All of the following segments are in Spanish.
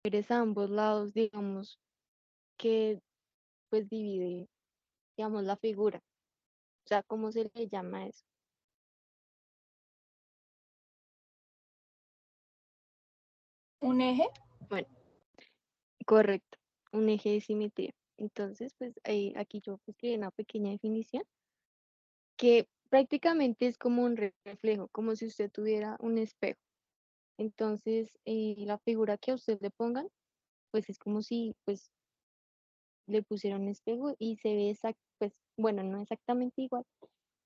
mujeres a ambos lados, digamos, que pues divide, digamos, la figura. O sea, ¿cómo se le llama eso? ¿Un eje? Bueno, correcto, un eje de simetría. Entonces, pues aquí yo pues, escribí una pequeña definición que prácticamente es como un reflejo, como si usted tuviera un espejo. Entonces, la figura que a usted le pongan, pues es como si pues le pusiera un espejo y se ve pues bueno, no exactamente igual,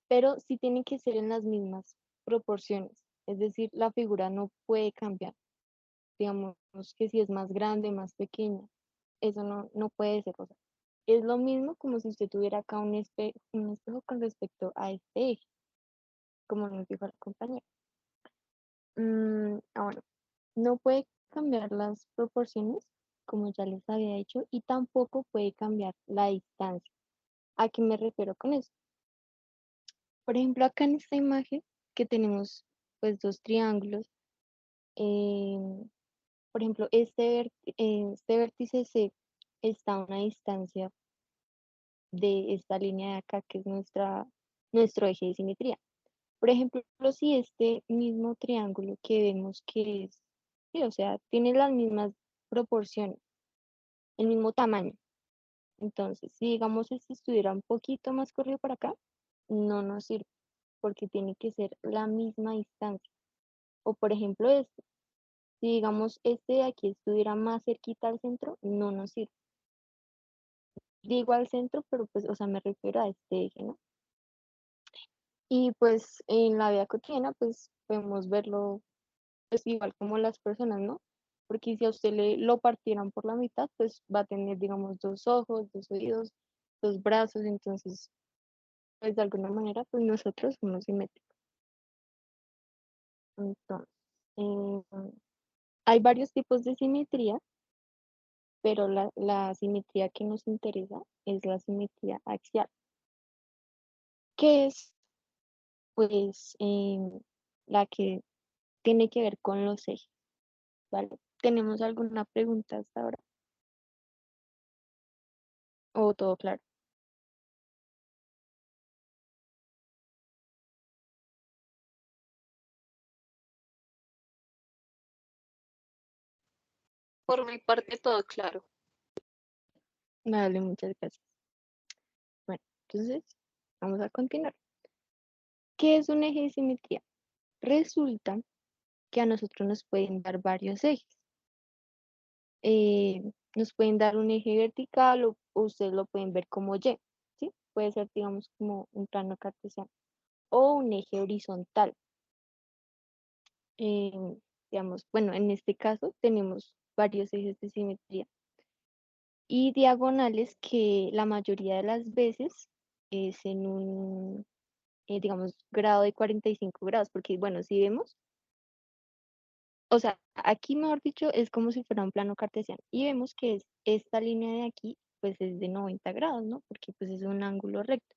pero sí tiene que ser en las mismas proporciones. Es decir, la figura no puede cambiar. Digamos que si es más grande, más pequeña, eso no puede ser. O sea, es lo mismo como si usted tuviera acá un espejo con respecto a este eje, como nos dijo la compañera. Ahora, no puede cambiar las proporciones, como ya les había dicho, y tampoco puede cambiar la distancia. ¿A qué me refiero con eso? Por ejemplo, acá en esta imagen que tenemos pues dos triángulos, eh, por ejemplo, este vértice C está a una distancia de esta línea de acá, que es nuestro eje de simetría. Por ejemplo, si este mismo triángulo que vemos que es, sí, o sea, tiene las mismas proporciones, el mismo tamaño. Entonces, si digamos este estuviera un poquito más corrido para acá, no nos sirve, porque tiene que ser la misma distancia. O por ejemplo, este, si digamos este de aquí estuviera más cerquita al centro, no nos sirve. Digo al centro, pero pues, o sea, me refiero a este eje, ¿no? Y pues en la vida cotidiana, pues podemos verlo pues igual como las personas, ¿no? Porque si a usted lo partieran por la mitad, pues va a tener, digamos, dos ojos, dos oídos, dos brazos, entonces, pues de alguna manera, pues nosotros somos simétricos. Entonces, eh, hay varios tipos de simetría, pero la simetría que nos interesa es la simetría axial, que es, pues, la que tiene que ver con los ejes, ¿vale? ¿Tenemos alguna pregunta hasta ahora? ¿O todo claro? Por mi parte, todo claro. Vale, muchas gracias. Bueno, entonces vamos a continuar. ¿Qué es un eje de simetría? Resulta que a nosotros nos pueden dar varios ejes. Eh, Nos pueden dar un eje vertical o ustedes lo pueden ver como Y, ¿sí? Puede ser, digamos, como un plano cartesiano o un eje horizontal. Eh, digamos, bueno, en este caso tenemos varios ejes de simetría y diagonales que la mayoría de las veces es en un, digamos, grado de 45 grados, porque bueno, si vemos, o sea, aquí mejor dicho es como si fuera un plano cartesiano y vemos que es esta línea de aquí, pues es de 90 grados, ¿no? Porque pues es un ángulo recto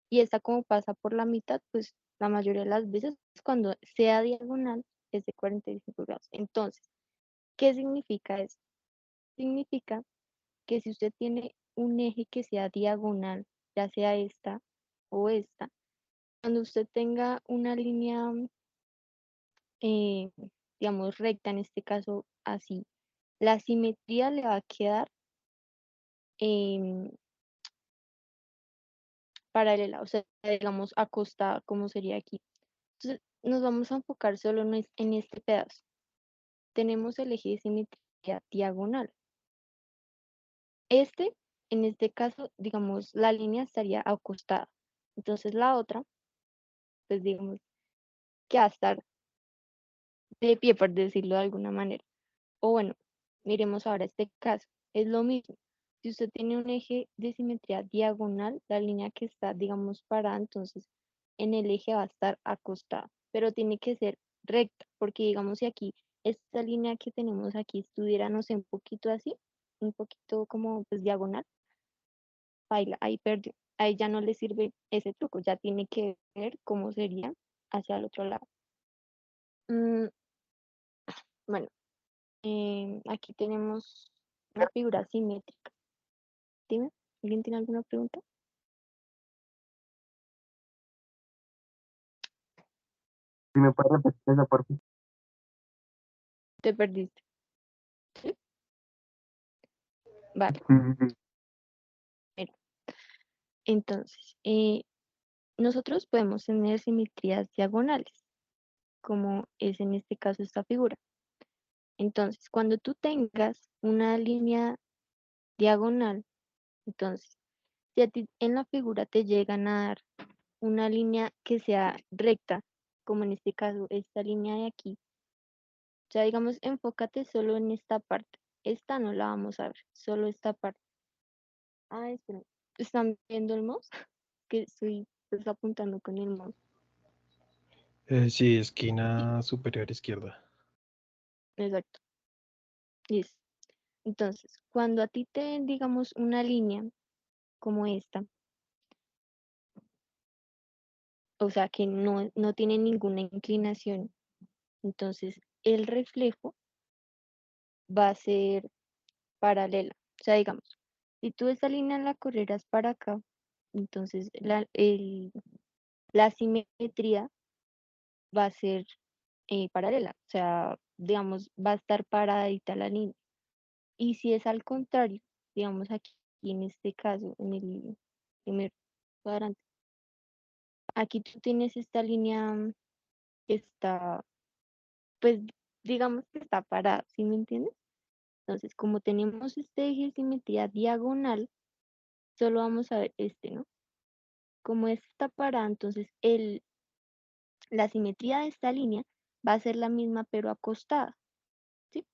y esta como pasa por la mitad, pues la mayoría de las veces cuando sea diagonal es de 45 grados. Entonces, ¿qué significa eso? Significa que si usted tiene un eje que sea diagonal, ya sea esta o esta, cuando usted tenga una línea, eh, digamos, recta, en este caso así, la simetría le va a quedar em, paralela, o sea, digamos, acostada, como sería aquí. Entonces, nos vamos a enfocar solo en este pedazo. Tenemos el eje de simetría diagonal. Este, en este caso, digamos, la línea estaría acostada. Entonces, la otra, pues digamos, que va a estar de pie, por decirlo de alguna manera. O bueno, miremos ahora este caso. Es lo mismo. Si usted tiene un eje de simetría diagonal, la línea que está, digamos, parada, entonces en el eje va a estar acostada, pero tiene que ser recta, porque digamos si aquí esta línea que tenemos aquí estuviera, no sé, un poquito así, un poquito como pues diagonal, baila, ahí perdió. Ahí ya no le sirve ese truco, ya tiene que ver cómo sería hacia el otro lado. Mm, bueno. Aquí tenemos una figura simétrica. Dime, ¿alguien tiene alguna pregunta? Si me puedes repetir esa parte. Te perdiste. ¿Sí? Vale, Sí, sí, sí. mira. Entonces, nosotros podemos tener simetrías diagonales, como es en este caso esta figura. Entonces, cuando tú tengas una línea diagonal, entonces, si a ti en la figura te llegan a dar una línea que sea recta, como en este caso esta línea de aquí, o sea, digamos, enfócate solo en esta parte. Esta no la vamos a ver, solo esta parte. Ah, espera, ¿están viendo el mouse? Que estoy pues, apuntando con el mouse. Sí, esquina superior izquierda. Exacto. Listo. Entonces, cuando a ti te den, digamos, una línea como esta, o sea, que no tiene ninguna inclinación, entonces el reflejo va a ser paralela. O sea, digamos, si tú esta línea la corrieras para acá, entonces la simetría va a ser paralela. O sea, digamos, va a estar paradita la línea. Y si es al contrario, digamos aquí en este caso, en el primer cuadrante, aquí tú tienes esta línea que está, pues, digamos que está parada, ¿sí me entiendes? Entonces, como tenemos este eje de simetría diagonal, solo vamos a ver este, ¿no? Como este está parada, entonces la simetría de esta línea va a ser la misma pero acostada, ¿sí?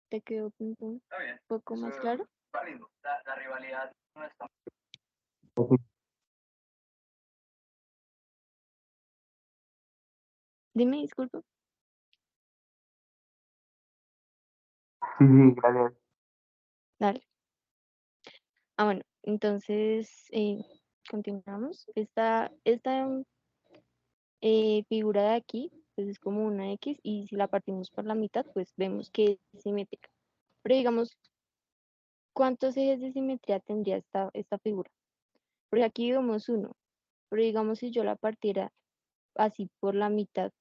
¿Te quedó un poco más claro? Dime, disculpa. Sí, sí, gracias. Dale. Ah, bueno, entonces continuamos. Esta figura de aquí, pues es como una X y si la partimos por la mitad, pues vemos que es simétrica. Pero digamos, ¿cuántos ejes de simetría tendría esta figura? Porque aquí vemos uno, pero digamos si yo la partiera así por la mitad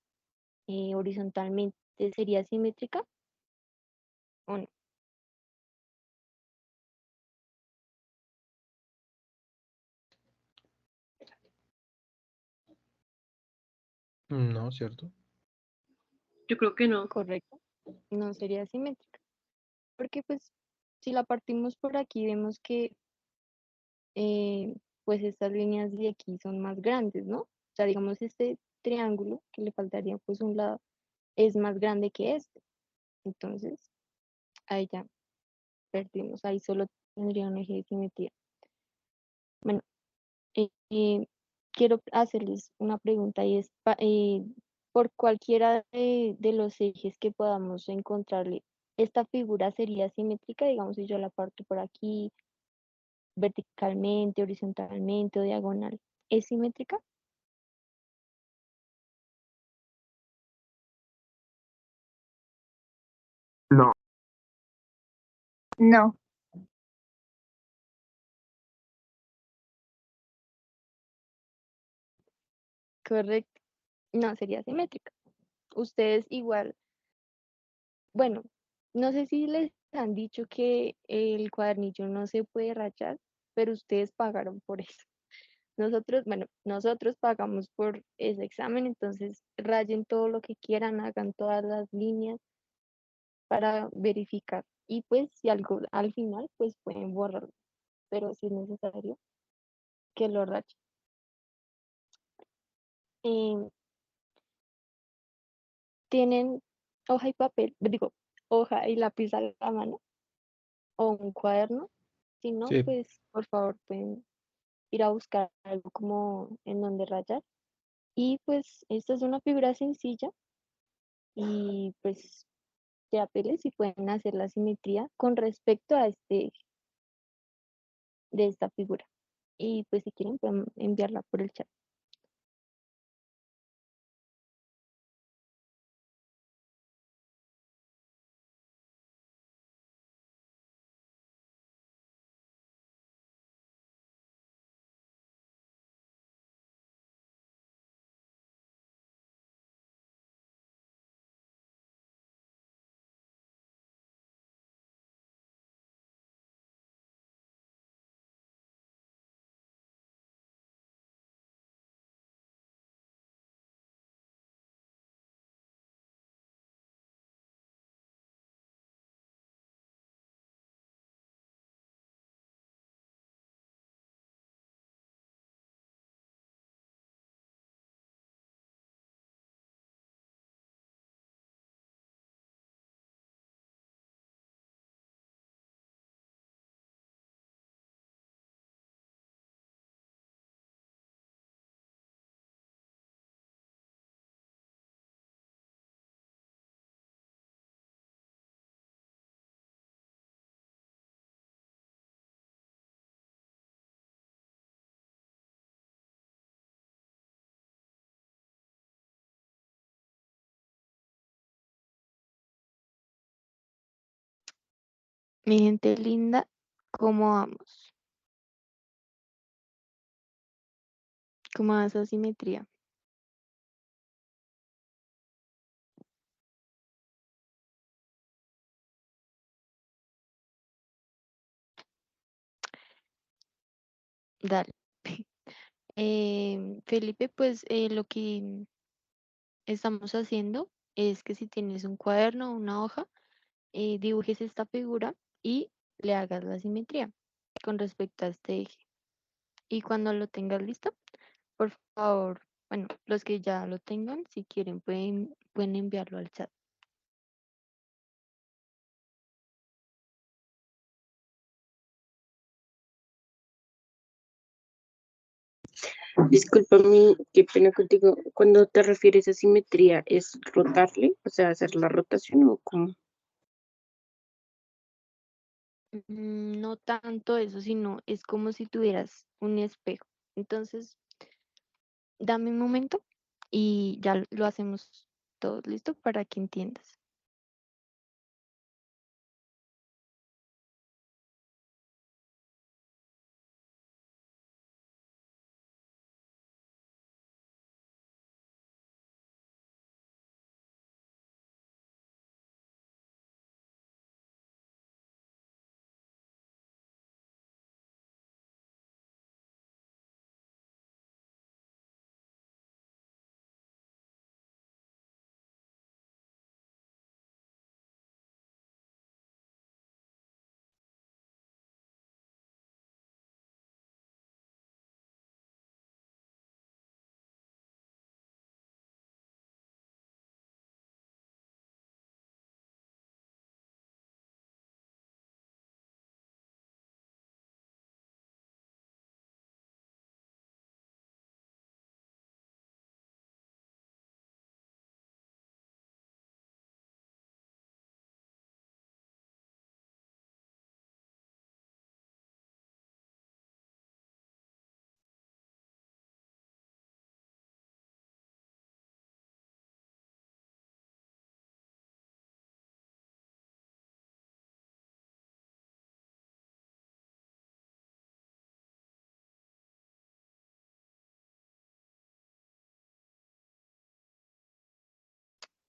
horizontalmente, ¿sería simétrica o no? No, ¿cierto? Yo creo que no. Correcto, no sería simétrica. Porque pues si la partimos por aquí, vemos que eh, pues estas líneas de aquí son más grandes, ¿no? O sea, digamos este triángulo que le faltaría pues un lado es más grande que este. Entonces, ahí ya perdimos, ahí solo tendría un eje de simetría. Bueno, quiero hacerles una pregunta y es, por cualquiera de los ejes que podamos encontrarle, ¿esta figura sería simétrica? Digamos, si yo la parto por aquí, verticalmente, horizontalmente o diagonal, ¿es simétrica? No, No. Correcto. No, sería simétrica. Ustedes igual, bueno, no sé si les han dicho que el cuadernillo no se puede rayar, pero ustedes pagaron por eso. Nosotros, bueno, nosotros pagamos por ese examen, entonces rayen todo lo que quieran, hagan todas las líneas para verificar. Y pues si algo al final, pues pueden borrarlo, pero si es necesario que lo rayen. Em, ¿Tienen hoja y papel? Digo, hoja y lápiz a la mano o un cuaderno. Si no, Sí. pues por favor pueden ir a buscar algo como en donde rayar. Y pues esta es una figura sencilla y pues de papeles y pueden hacer la simetría con respecto a este eje de esta figura. Y pues si quieren pueden enviarla por el chat. Mi gente linda, ¿cómo vamos? ¿Cómo va esa simetría? Dale. Felipe, pues lo que estamos haciendo es que si tienes un cuaderno o una hoja, dibujes esta figura y le hagas la simetría con respecto a este eje. Y cuando lo tengas listo, por favor, bueno, los que ya lo tengan, si quieren, pueden enviarlo al chat. Discúlpame, qué pena contigo. Cuando te refieres a simetría, ¿es rotarle? O sea, hacer la rotación o cómo? No tanto eso, sino es como si tuvieras un espejo. Entonces, dame un momento y ya lo hacemos todo listo para que entiendas.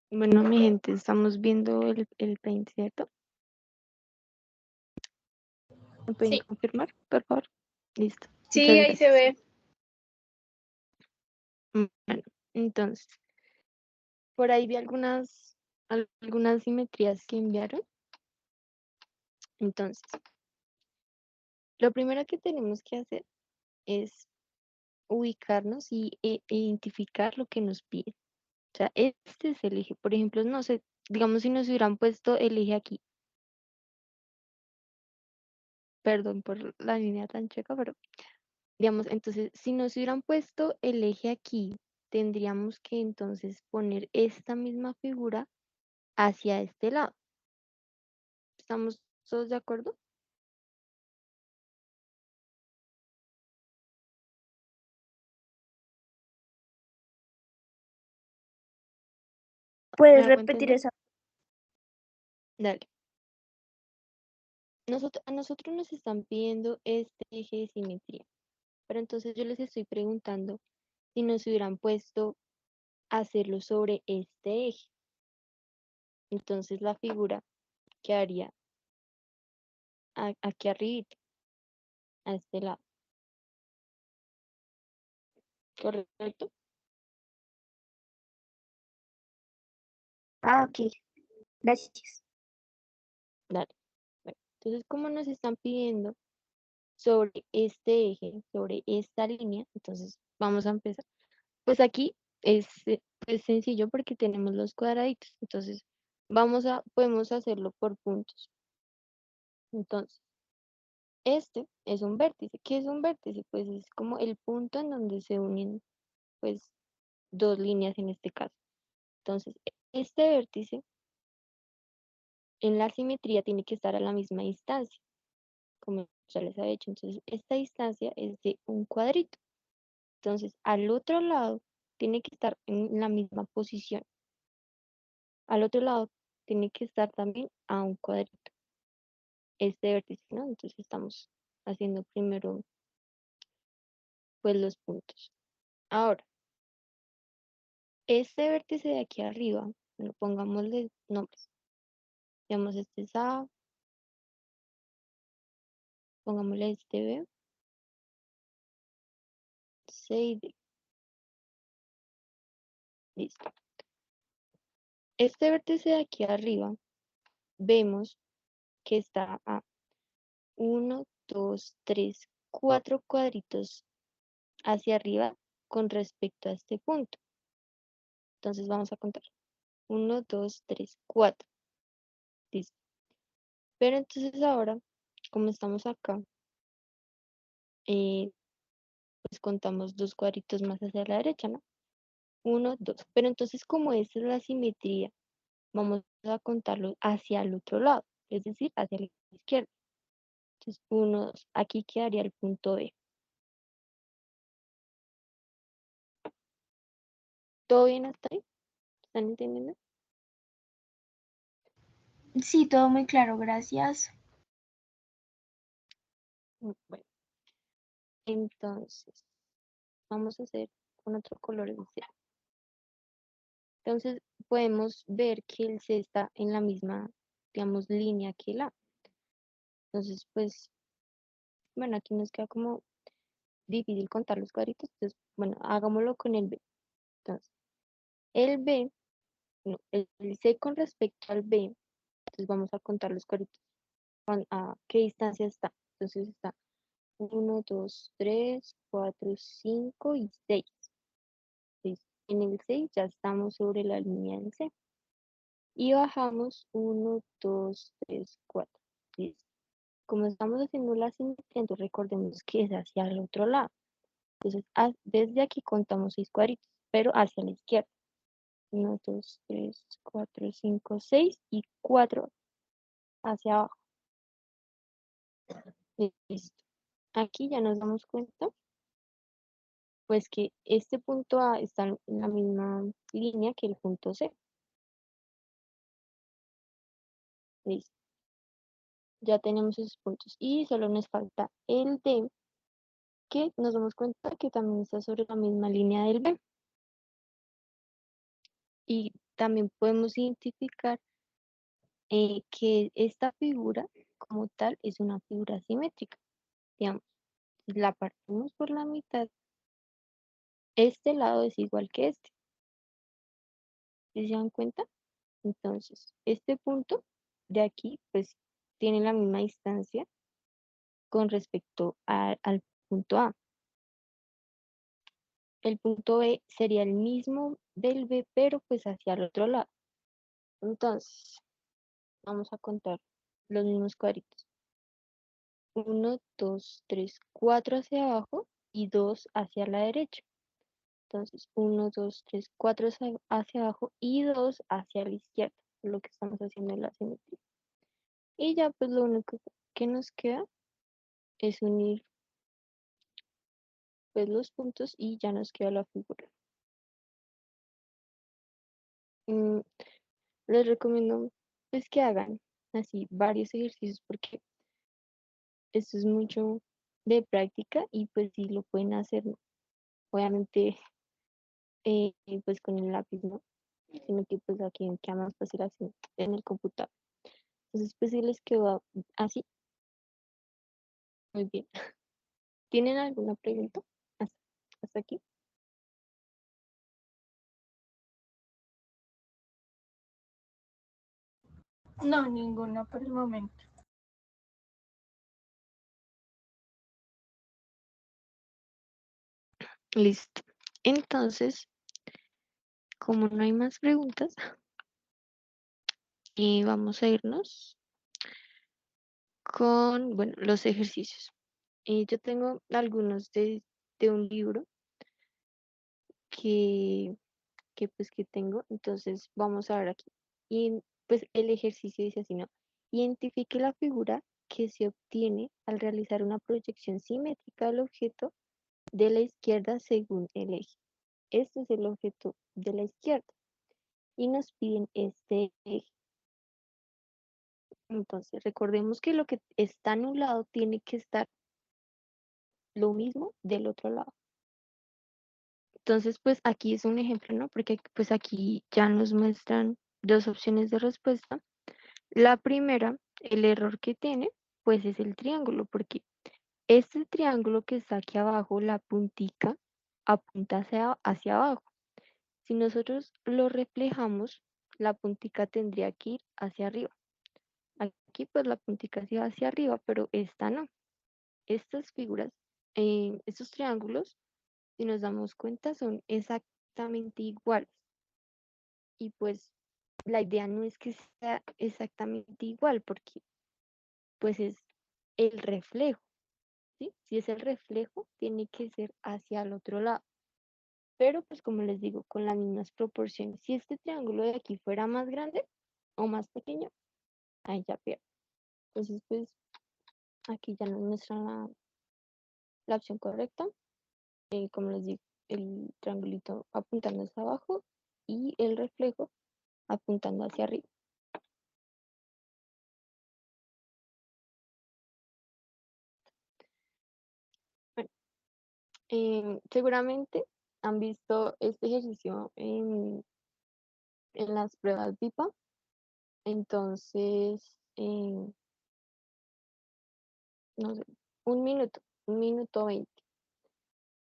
Bueno, mi gente, estamos viendo el paint, ¿cierto? ¿Me pueden Sí, confirmar, por favor? Listo. sí, Muchas ahí se gracias. ve. Bueno, entonces, por ahí vi algunas simetrías que enviaron. Entonces, lo primero que tenemos que hacer es ubicarnos e identificar lo que nos pide. O sea, este es el eje. Por ejemplo, no sé, digamos si nos hubieran puesto el eje aquí. Perdón por la línea tan checa, pero digamos, entonces, si nos hubieran puesto el eje aquí, tendríamos que entonces poner esta misma figura hacia este lado. ¿Estamos todos de acuerdo? ¿Me ¿Puedes hago repetir entender? esa? Dale. A nosotros nos están pidiendo este eje de simetría, pero entonces yo les estoy preguntando si nos hubieran puesto a hacerlo sobre este eje. Entonces la figura quedaría aquí arriba, a este lado, ¿correcto? Ah, ok, gracias. Dale. Bueno, entonces, como nos están pidiendo sobre este eje, sobre esta línea, entonces vamos a empezar. Pues aquí es sencillo porque tenemos los cuadraditos, entonces podemos hacerlo por puntos. Entonces, este es un vértice. ¿Qué es un vértice? Pues es como el punto en donde se unen, pues, dos líneas en este caso. Entonces, este vértice en la simetría tiene que estar a la misma distancia, como ya les había dicho. Entonces, esta distancia es de un cuadrito. Entonces, al otro lado tiene que estar en la misma posición. Al otro lado tiene que estar también a un cuadrito. este vértice, ¿no? Entonces estamos haciendo primero pues los puntos. Ahora, este vértice de aquí arriba, lo pongámosle nombres. Digamos, este es A, pongámosle este B, C y D. Listo. Este vértice de aquí arriba, vemos que está a 1, 2, 3, 4 cuadritos hacia arriba con respecto a este punto. Entonces vamos a contar. 1, 2, 3, 4. Listo. Pero entonces ahora, como estamos acá, pues contamos 2 cuadritos más hacia la derecha, ¿no? 1, 2. Pero entonces, como esta es la simetría, vamos a contarlo hacia el otro lado, es decir, hacia la izquierda. Entonces, 1, 2. Aquí quedaría el punto B. ¿Todo bien hasta ahí? ¿Están entendiendo? Sí, todo muy claro, gracias. Bueno, entonces, vamos a hacer con otro color el C. Entonces, podemos ver que el C está en la misma, digamos, línea que el A. Entonces, pues, bueno, aquí nos queda como difícil contar los cuadritos. Entonces, bueno, hagámoslo con el B. Entonces, el B, no, el C con respecto al B, entonces vamos a contar los cuadritos. ¿A qué distancia está? Entonces está 1, 2, 3, 4, 5 y 6. En el 6 ya estamos sobre la línea del C. Y bajamos 1, 2, 3, 4. Listo. Como estamos haciendo la simetría, entonces recordemos que es hacia el otro lado. Entonces, desde aquí contamos 6 cuadritos, pero hacia la izquierda. 1, 2, 3, 4, 5, 6 y 4 hacia abajo. Listo. Aquí ya nos damos cuenta, pues que este punto A está en la misma línea que el punto C. Listo. Ya tenemos esos puntos. Y solo nos falta el D, que nos damos cuenta que también está sobre la misma línea del B. Y también podemos identificar que esta figura como tal es una figura simétrica. Digamos, si la partimos por la mitad, este lado es igual que este. ¿Sí se dan cuenta? Entonces, este punto de aquí, pues, tiene la misma distancia con respecto al punto A. El punto B sería el mismo del B, pero pues hacia el otro lado. Entonces, vamos a contar los mismos cuadritos. 1, 2, 3, 4 hacia abajo y 2 hacia la derecha. Entonces, 1, 2, 3, 4 hacia abajo y 2 hacia la izquierda, lo que estamos haciendo en la simetría. Y ya pues lo único que nos queda es unir pues los puntos y ya nos queda la figura. Mm, les recomiendo pues que hagan así varios ejercicios porque esto es mucho de práctica y pues sí lo pueden hacer, obviamente eh, pues con el lápiz, ¿no? Sino que pues aquí queda más fácil así en el computador. Entonces pues sí les quedó así, muy bien. ¿Tienen alguna pregunta hasta, hasta aquí? No, ninguna por el momento. Listo. Entonces, como no hay más preguntas, vamos a irnos con, bueno, los ejercicios. Yo tengo algunos de un libro que, que tengo, entonces vamos a ver aquí. Y pues el ejercicio dice así, ¿no? Identifique la figura que se obtiene al realizar una proyección simétrica del objeto de la izquierda según el eje. Este es el objeto de la izquierda y nos piden este eje. Entonces, recordemos que lo que está en un lado tiene que estar lo mismo del otro lado. Entonces, pues aquí es un ejemplo, ¿no? Porque pues aquí ya nos muestran dos opciones de respuesta. La primera, el error que tiene, pues es el triángulo, porque este triángulo que está aquí abajo, la puntica, apunta hacia abajo. Si nosotros lo reflejamos, la puntica tendría que ir hacia arriba. Aquí pues la puntica sí va hacia arriba, pero esta no. Estas figuras, estos triángulos, si nos damos cuenta, son exactamente iguales. Y pues la idea no es que sea exactamente igual, porque pues es el reflejo, ¿sí? Si es el reflejo, tiene que ser hacia el otro lado. Pero pues como les digo, con las mismas proporciones. Si este triángulo de aquí fuera más grande o más pequeño, ahí ya pierde. Entonces pues aquí ya nos muestra la opción correcta. Como les digo, el triangulito apuntando hacia abajo y el reflejo apuntando hacia arriba. Bueno, seguramente han visto este ejercicio en las pruebas VIPA. Entonces, no sé, un minuto 20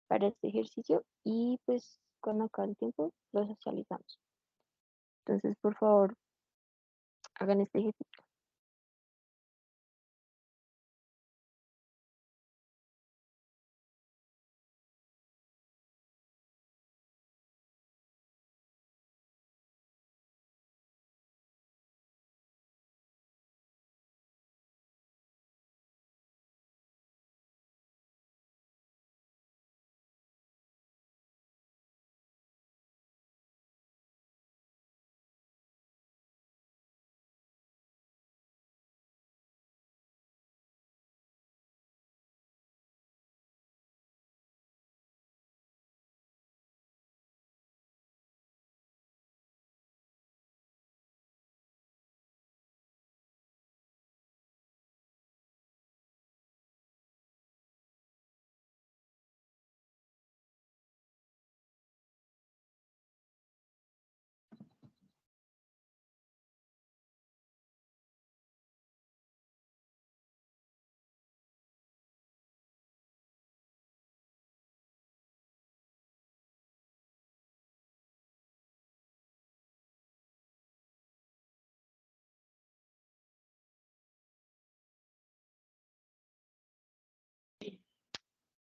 para este ejercicio y pues cuando acabe el tiempo lo socializamos. Entonces, por favor, hagan este ejercicio.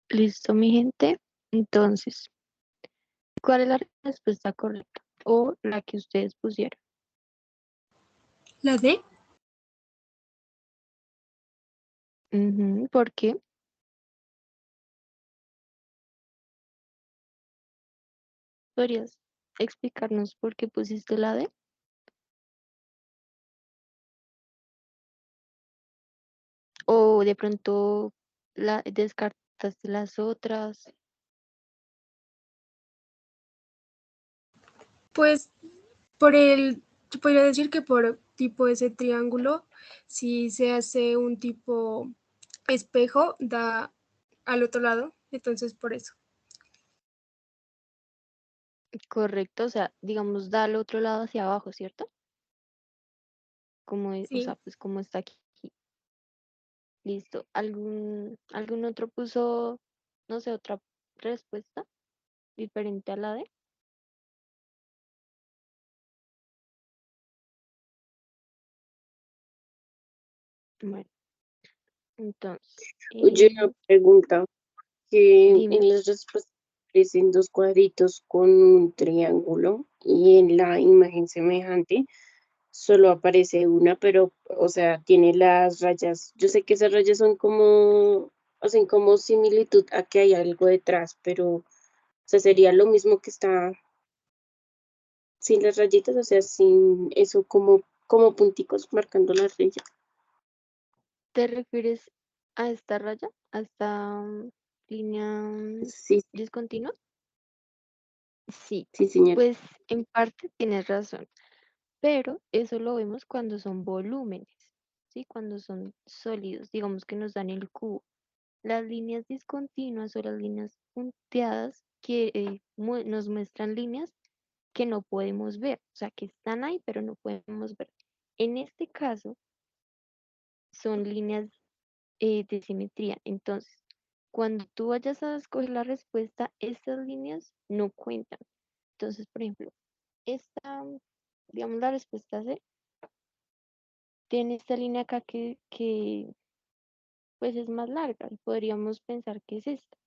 Listo, mi gente. Entonces, ¿cuál es la respuesta correcta? O la que ustedes pusieron. ¿La D? ¿Por qué? ¿Podrías explicarnos por qué pusiste la D? O de pronto descartaste las otras. Pues se podría decir que por tipo ese triángulo, si se hace un tipo espejo, da al otro lado, entonces por eso. Correcto, o sea, digamos, da al otro lado hacia abajo, ¿cierto? Como, o sea, Sí, pues como está aquí. Listo. ¿Algún otro puso, no sé, otra respuesta diferente a la de? Bueno, entonces, Oye, una pregunta, que dime. en las respuestas aparecen dos cuadritos con un triángulo y en la imagen semejante solo aparece una, pero, o sea, tiene las rayas. Yo sé que esas rayas son como, hacen como similitud a que hay algo detrás, pero, o sea, sería lo mismo que está sin las rayitas, o sea, sin eso como punticos marcando la raya. ¿Te refieres a esta raya? ¿A esta línea Sí, discontinua? Sí, sí, señor. pues en parte tienes razón, pero eso lo vemos cuando son volúmenes, ¿sí? Cuando son sólidos, digamos que nos dan el cubo. Las líneas discontinuas o las líneas punteadas que nos muestran líneas que no podemos ver, o sea, que están ahí, pero no podemos ver. En este caso, son líneas de simetría. Entonces, cuando tú vayas a escoger la respuesta, estas líneas no cuentan. Entonces, por ejemplo, esta, digamos, la respuesta C, tiene esta línea acá que pues es más larga y podríamos pensar que es esta,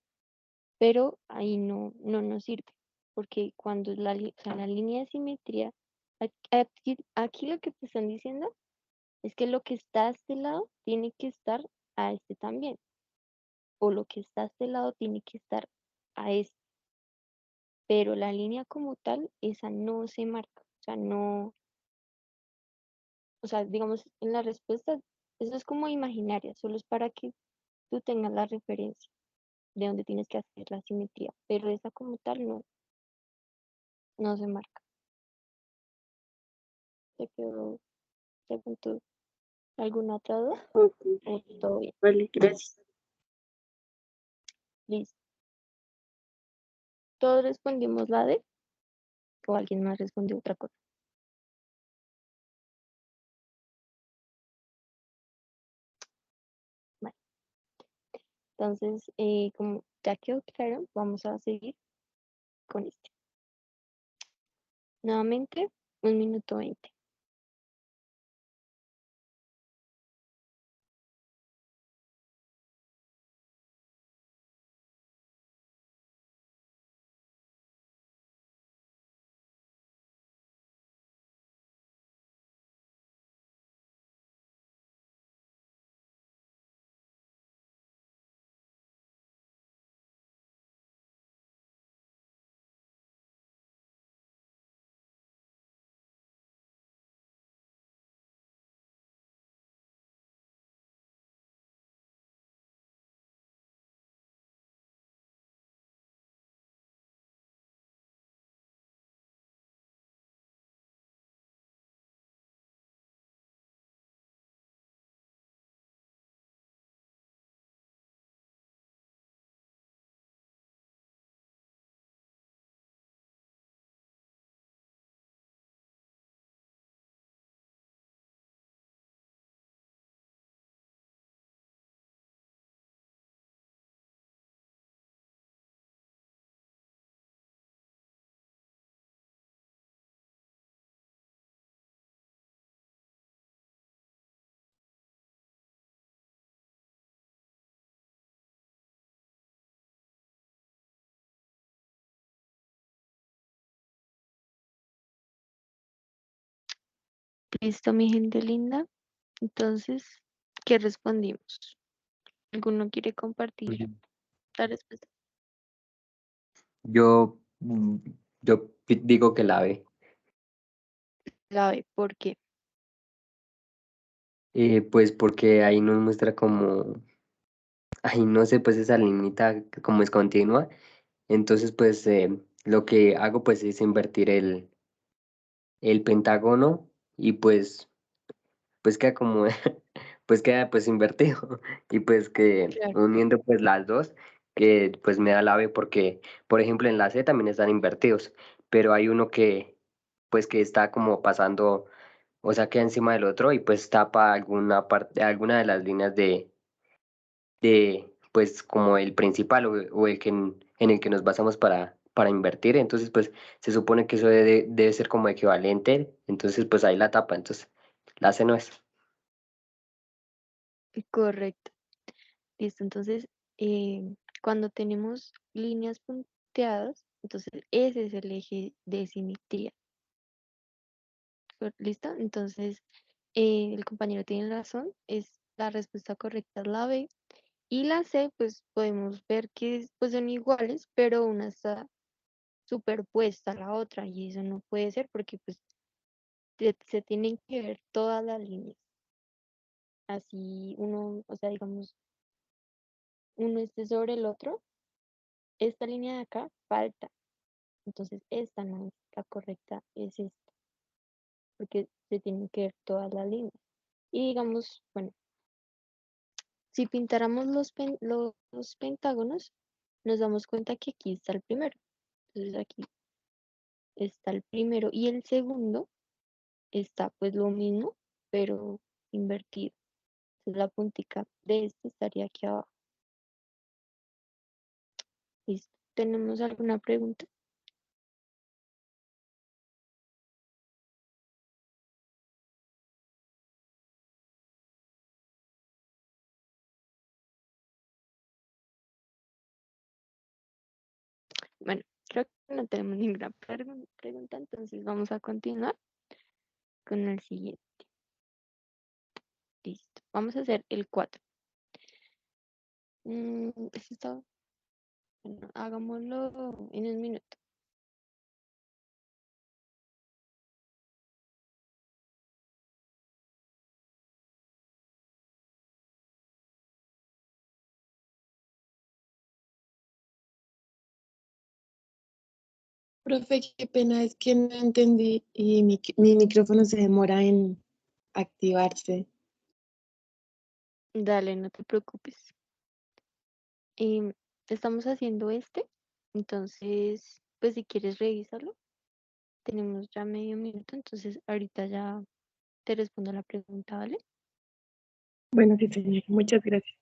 pero ahí no nos sirve, porque cuando o sea, la línea de simetría, aquí lo que te están diciendo es que lo que está a este lado tiene que estar a este también, o lo que está a este lado tiene que estar a este, pero la línea como tal, esa no se marca, o sea, no, o sea, digamos, en la respuesta, eso es como imaginaria, solo es para que tú tengas la referencia de dónde tienes que hacer la simetría, pero esa como tal no se marca. ¿Te quedó, preguntó alguna otra duda? Ok, ¿O todo bien? vale, gracias. Listo. ¿Todos respondimos la D o alguien más respondió otra cosa? Vale. Entonces, como ya quedó claro, vamos a seguir con este. Nuevamente, 1 minuto 20. Listo, mi gente linda. Entonces, ¿qué respondimos? ¿Alguno quiere compartir la respuesta? Yo, digo que la B. La B, ¿por qué? Pues porque ahí nos muestra como, ahí no sé, pues esa limita como es continua. Entonces, pues lo que hago pues es invertir el pentágono y pues queda como, pues queda pues invertido. Y pues que Claro. uniendo pues las dos, que pues me da la B porque, por ejemplo, en la C también están invertidos, pero hay uno que está como pasando, o sea, queda encima del otro y pues tapa alguna parte, alguna de las líneas de pues como el principal o el que en el que nos basamos para invertir. Entonces, pues se supone que eso debe ser como equivalente. Entonces, pues ahí la tapa. Entonces, la C no es. Correcto. Listo. Entonces, cuando tenemos líneas punteadas, entonces ese es el eje de simetría. ¿Listo? Entonces, el compañero tiene razón, es la respuesta correcta es la B. Y la C, pues podemos ver que pues, son iguales, pero una está superpuesta a la otra y eso no puede ser porque pues se tienen que ver todas las líneas. Así uno, o sea, digamos, uno esté sobre el otro, esta línea de acá falta. Entonces esta no es la correcta, es esta, porque se tienen que ver todas las líneas. Y digamos, bueno, si pintáramos los pentágonos, nos damos cuenta que aquí está el primero. Entonces aquí está el primero y el segundo está pues lo mismo, pero invertido. Entonces la puntica de este estaría aquí abajo. ¿Listo? ¿Tenemos alguna pregunta? Bueno, creo que no tenemos ninguna pregunta, entonces vamos a continuar con el siguiente. Listo. Vamos a hacer el 4. Este está, bueno, hagámoslo en un minuto. Profe, qué pena, es que no entendí y mi micrófono se demora en activarse. Dale, no te preocupes. Em, Estamos haciendo este, entonces, pues si quieres revisarlo, tenemos ya medio minuto, entonces ahorita ya te respondo la pregunta, ¿vale? Bueno, sí, señor, muchas gracias.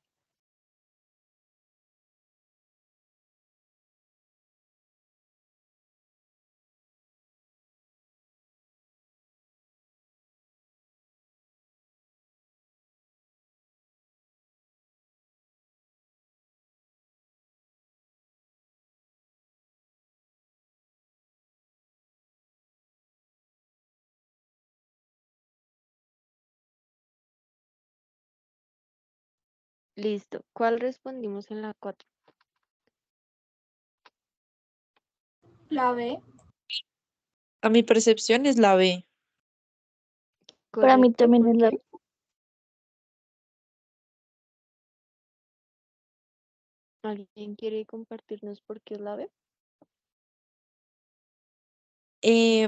Listo. ¿Cuál respondimos en la 4? La B. A mi percepción es la B. Para mí Correcto, también ¿por es la qué? ¿Alguien quiere compartirnos por qué es la B?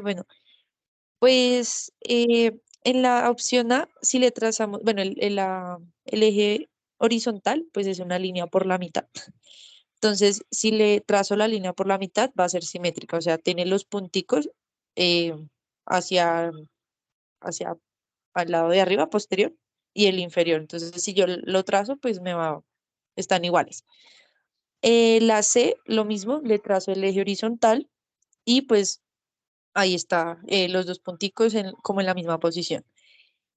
Bueno, pues en la opción A, si le trazamos, bueno, el eje horizontal, pues es una línea por la mitad. Entonces, si le trazo la línea por la mitad, va a ser simétrica, o sea, tiene los punticos eh, hacia, hacia al lado de arriba, posterior, y el inferior. Entonces, si yo lo trazo, pues están iguales. La C, lo mismo, le trazo el eje horizontal y pues ahí está, los dos punticos como en la misma posición.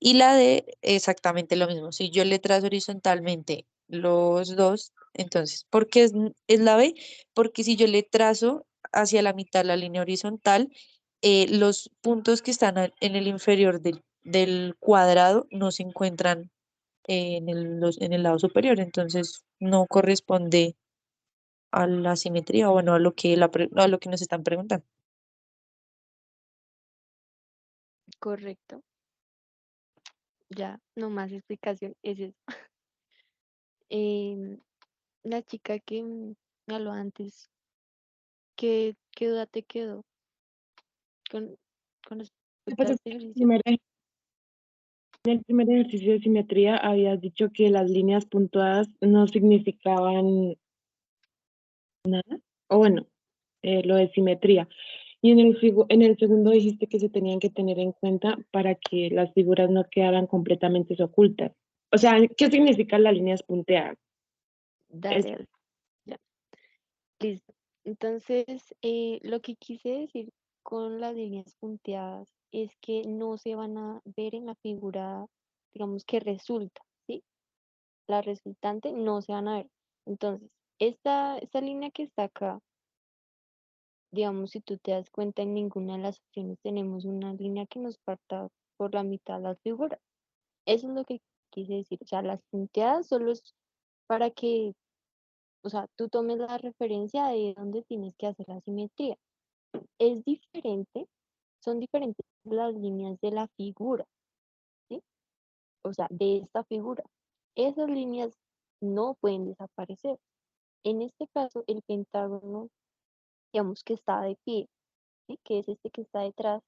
Y la D, exactamente lo mismo. Si yo le trazo horizontalmente los dos, entonces, ¿por qué es la B? Porque si yo le trazo hacia la mitad la línea horizontal, los puntos que están en el inferior del cuadrado no se encuentran en el lado superior, entonces no corresponde a la simetría o bueno, a lo que nos están preguntando. Correcto. Ya, no más explicación, es eso. Em, la chica que me habló antes, ¿qué duda te quedó con, con ¿Qué respecto a pasa? este ejercicio? En el primer ejercicio de simetría habías dicho que las líneas puntuadas no significaban nada, o bueno, lo de simetría. Y en el segundo dijiste que se tenían que tener en cuenta para que las figuras no quedaran completamente ocultas. O sea, ¿qué significan las líneas punteadas? Es, Dale, dale, ya, listo. Entonces, lo que quise decir con las líneas punteadas es que no se van a ver en la figura, digamos que resulta, ¿sí? La resultante no se van a ver. Entonces, esta línea que está acá, digamos, si tú te das cuenta, en ninguna de las opciones tenemos una línea que nos parta por la mitad de las figuras. Eso es lo que quise decir. O sea, las punteadas solo es para que, o sea, tú tomes la referencia de dónde tienes que hacer la simetría. Es diferente, son diferentes las líneas de la figura, ¿sí? O sea, de esta figura. Esas líneas no pueden desaparecer. En este caso, el pentágono, digamos que está de pie, ¿sí? Que es este que está detrás.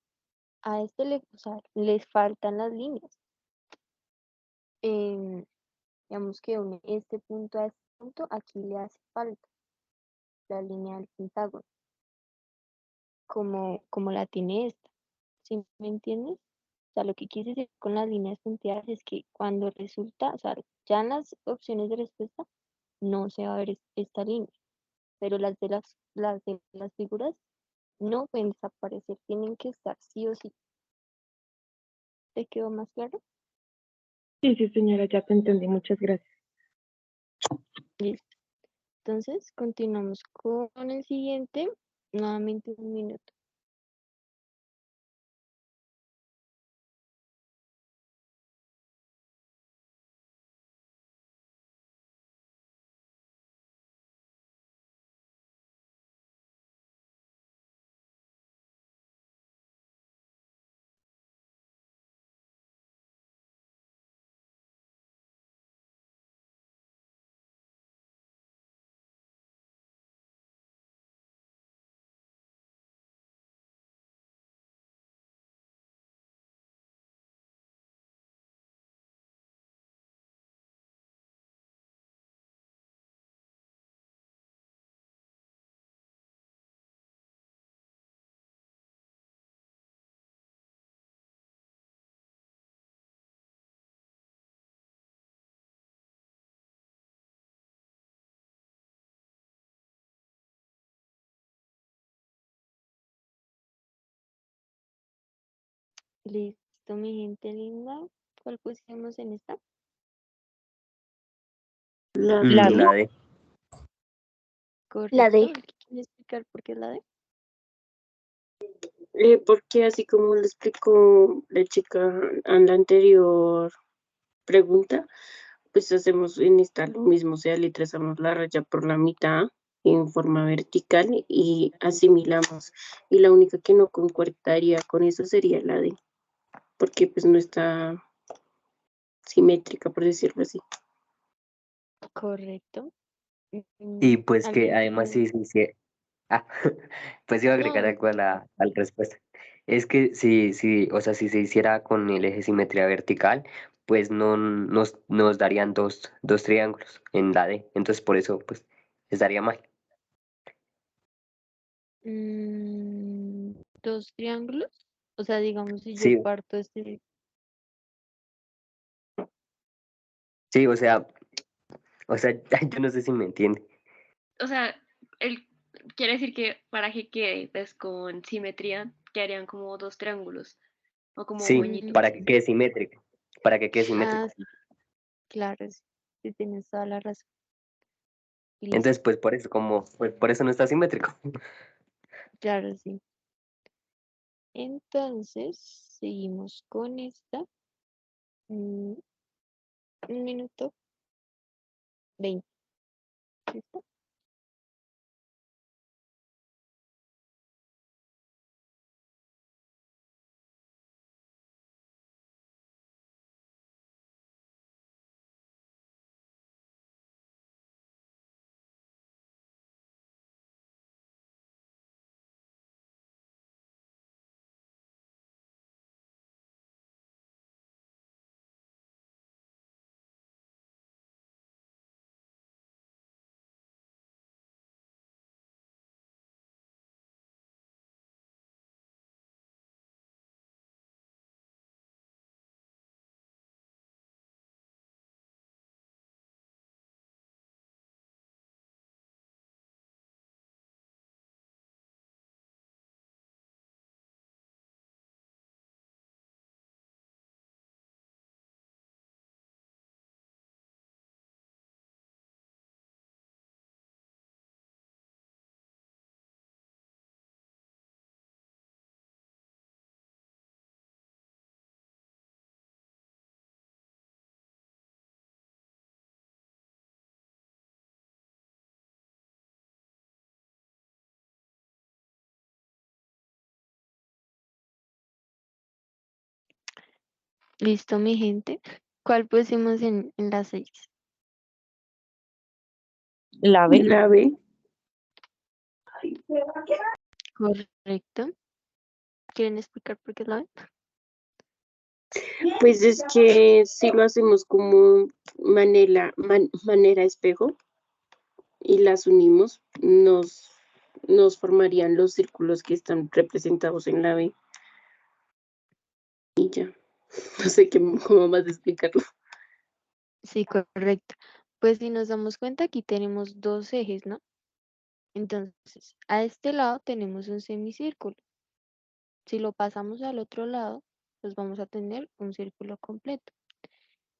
A este le, o sea, les faltan las líneas. digamos que une este punto a este punto, aquí le hace falta la línea del pentágono, como la tiene esta. ¿Sí me entiendes? O sea, lo que quise decir con las líneas punteadas es que cuando resulta, o sea, ya en las opciones de respuesta no se va a ver esta línea, pero las figuras no pueden desaparecer, tienen que estar sí o sí. ¿Te quedó más claro? Sí, sí, señora, ya te entendí. Muchas gracias. Listo. Entonces, continuamos con el siguiente. Nuevamente 1 minuto. Listo, mi gente linda. ¿Cuál pusimos en esta? La La D. La D. Correcto. La D. ¿Alguien quiere explicar por qué es la D? Porque así como le explicó la chica en la anterior pregunta, pues hacemos en esta lo mismo, o sea, le trazamos la raya por la mitad en forma vertical y asimilamos. Y la única que no concordaría con eso sería la D, porque pues no está simétrica, por decirlo así. Correcto. Y pues que ¿Alguien además tiene? sí. Ah, pues iba a agregar No, algo a la respuesta. Es que sí, o sea, si se hiciera con el eje simetría vertical, pues no nos darían dos triángulos en la D. Entonces por eso, pues, estaría mal. dos triángulos. O sea, digamos, si yo Sí, parto este. sí, o sea, yo no sé si me entiende. O sea, él quiere decir que para que quede pues con simetría quedarían como dos triángulos o como Sí, moñitos. para que quede simétrico. Para que quede simétrico. Sí, claro, sí, sí tienes toda la razón. Entonces, Listo, pues por eso no está simétrico. claro, sí. Entonces, seguimos con esta. 1 minuto 20. ¿Listo? Listo, mi gente. ¿Cuál pusimos en las 6? La B. La B. Correcto. ¿Quieren explicar por qué es la B? Pues es que si lo hacemos como manera espejo y las unimos, nos formarían los círculos que están representados en la B. Y ya, no sé cómo más explicarlo. Sí, correcto. Pues si nos damos cuenta, aquí tenemos dos ejes, ¿no? Entonces, a este lado tenemos un semicírculo. Si lo pasamos al otro lado, pues vamos a tener un círculo completo.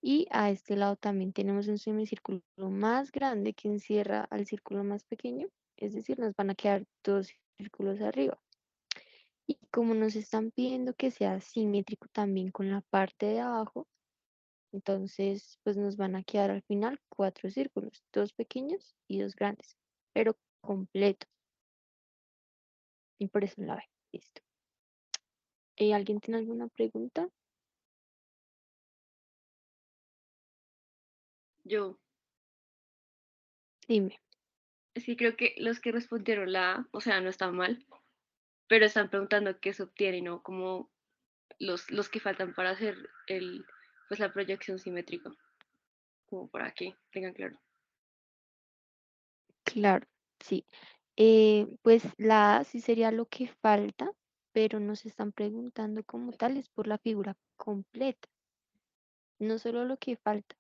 Y a este lado también tenemos un semicírculo más grande que encierra al círculo más pequeño. Es decir, nos van a quedar dos círculos arriba. Y como nos están pidiendo que sea simétrico también con la parte de abajo, entonces pues nos van a quedar al final cuatro círculos, dos pequeños y dos grandes, pero completos. Y por eso la ve. Listo. ¿Alguien tiene alguna pregunta? Yo Dime. sí creo que los que respondieron la A, o sea, no están mal, pero están preguntando qué se obtiene, ¿no? Como los que faltan para hacer pues la proyección simétrica, como para que tengan claro. Claro, sí. Pues la A sí sería lo que falta, pero nos están preguntando como tal, es por la figura completa. No solo lo que falta,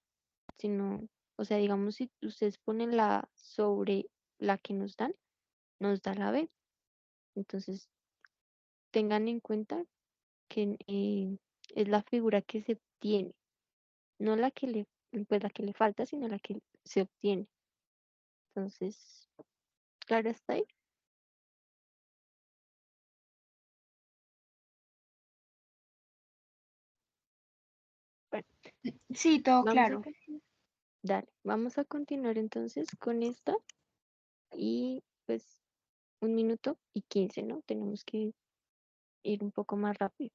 sino, o sea, digamos, si ustedes ponen la A sobre la que nos da la B. Entonces, tengan en cuenta que es la figura que se obtiene, no pues la que le falta, sino la que se obtiene. Entonces, claro, está ahí. Bueno, Sí, todo vamos a claro. continuar. Dale, vamos a continuar entonces con esta y pues 1 minuto y 15, ¿no? Tenemos que ir un poco más rápido.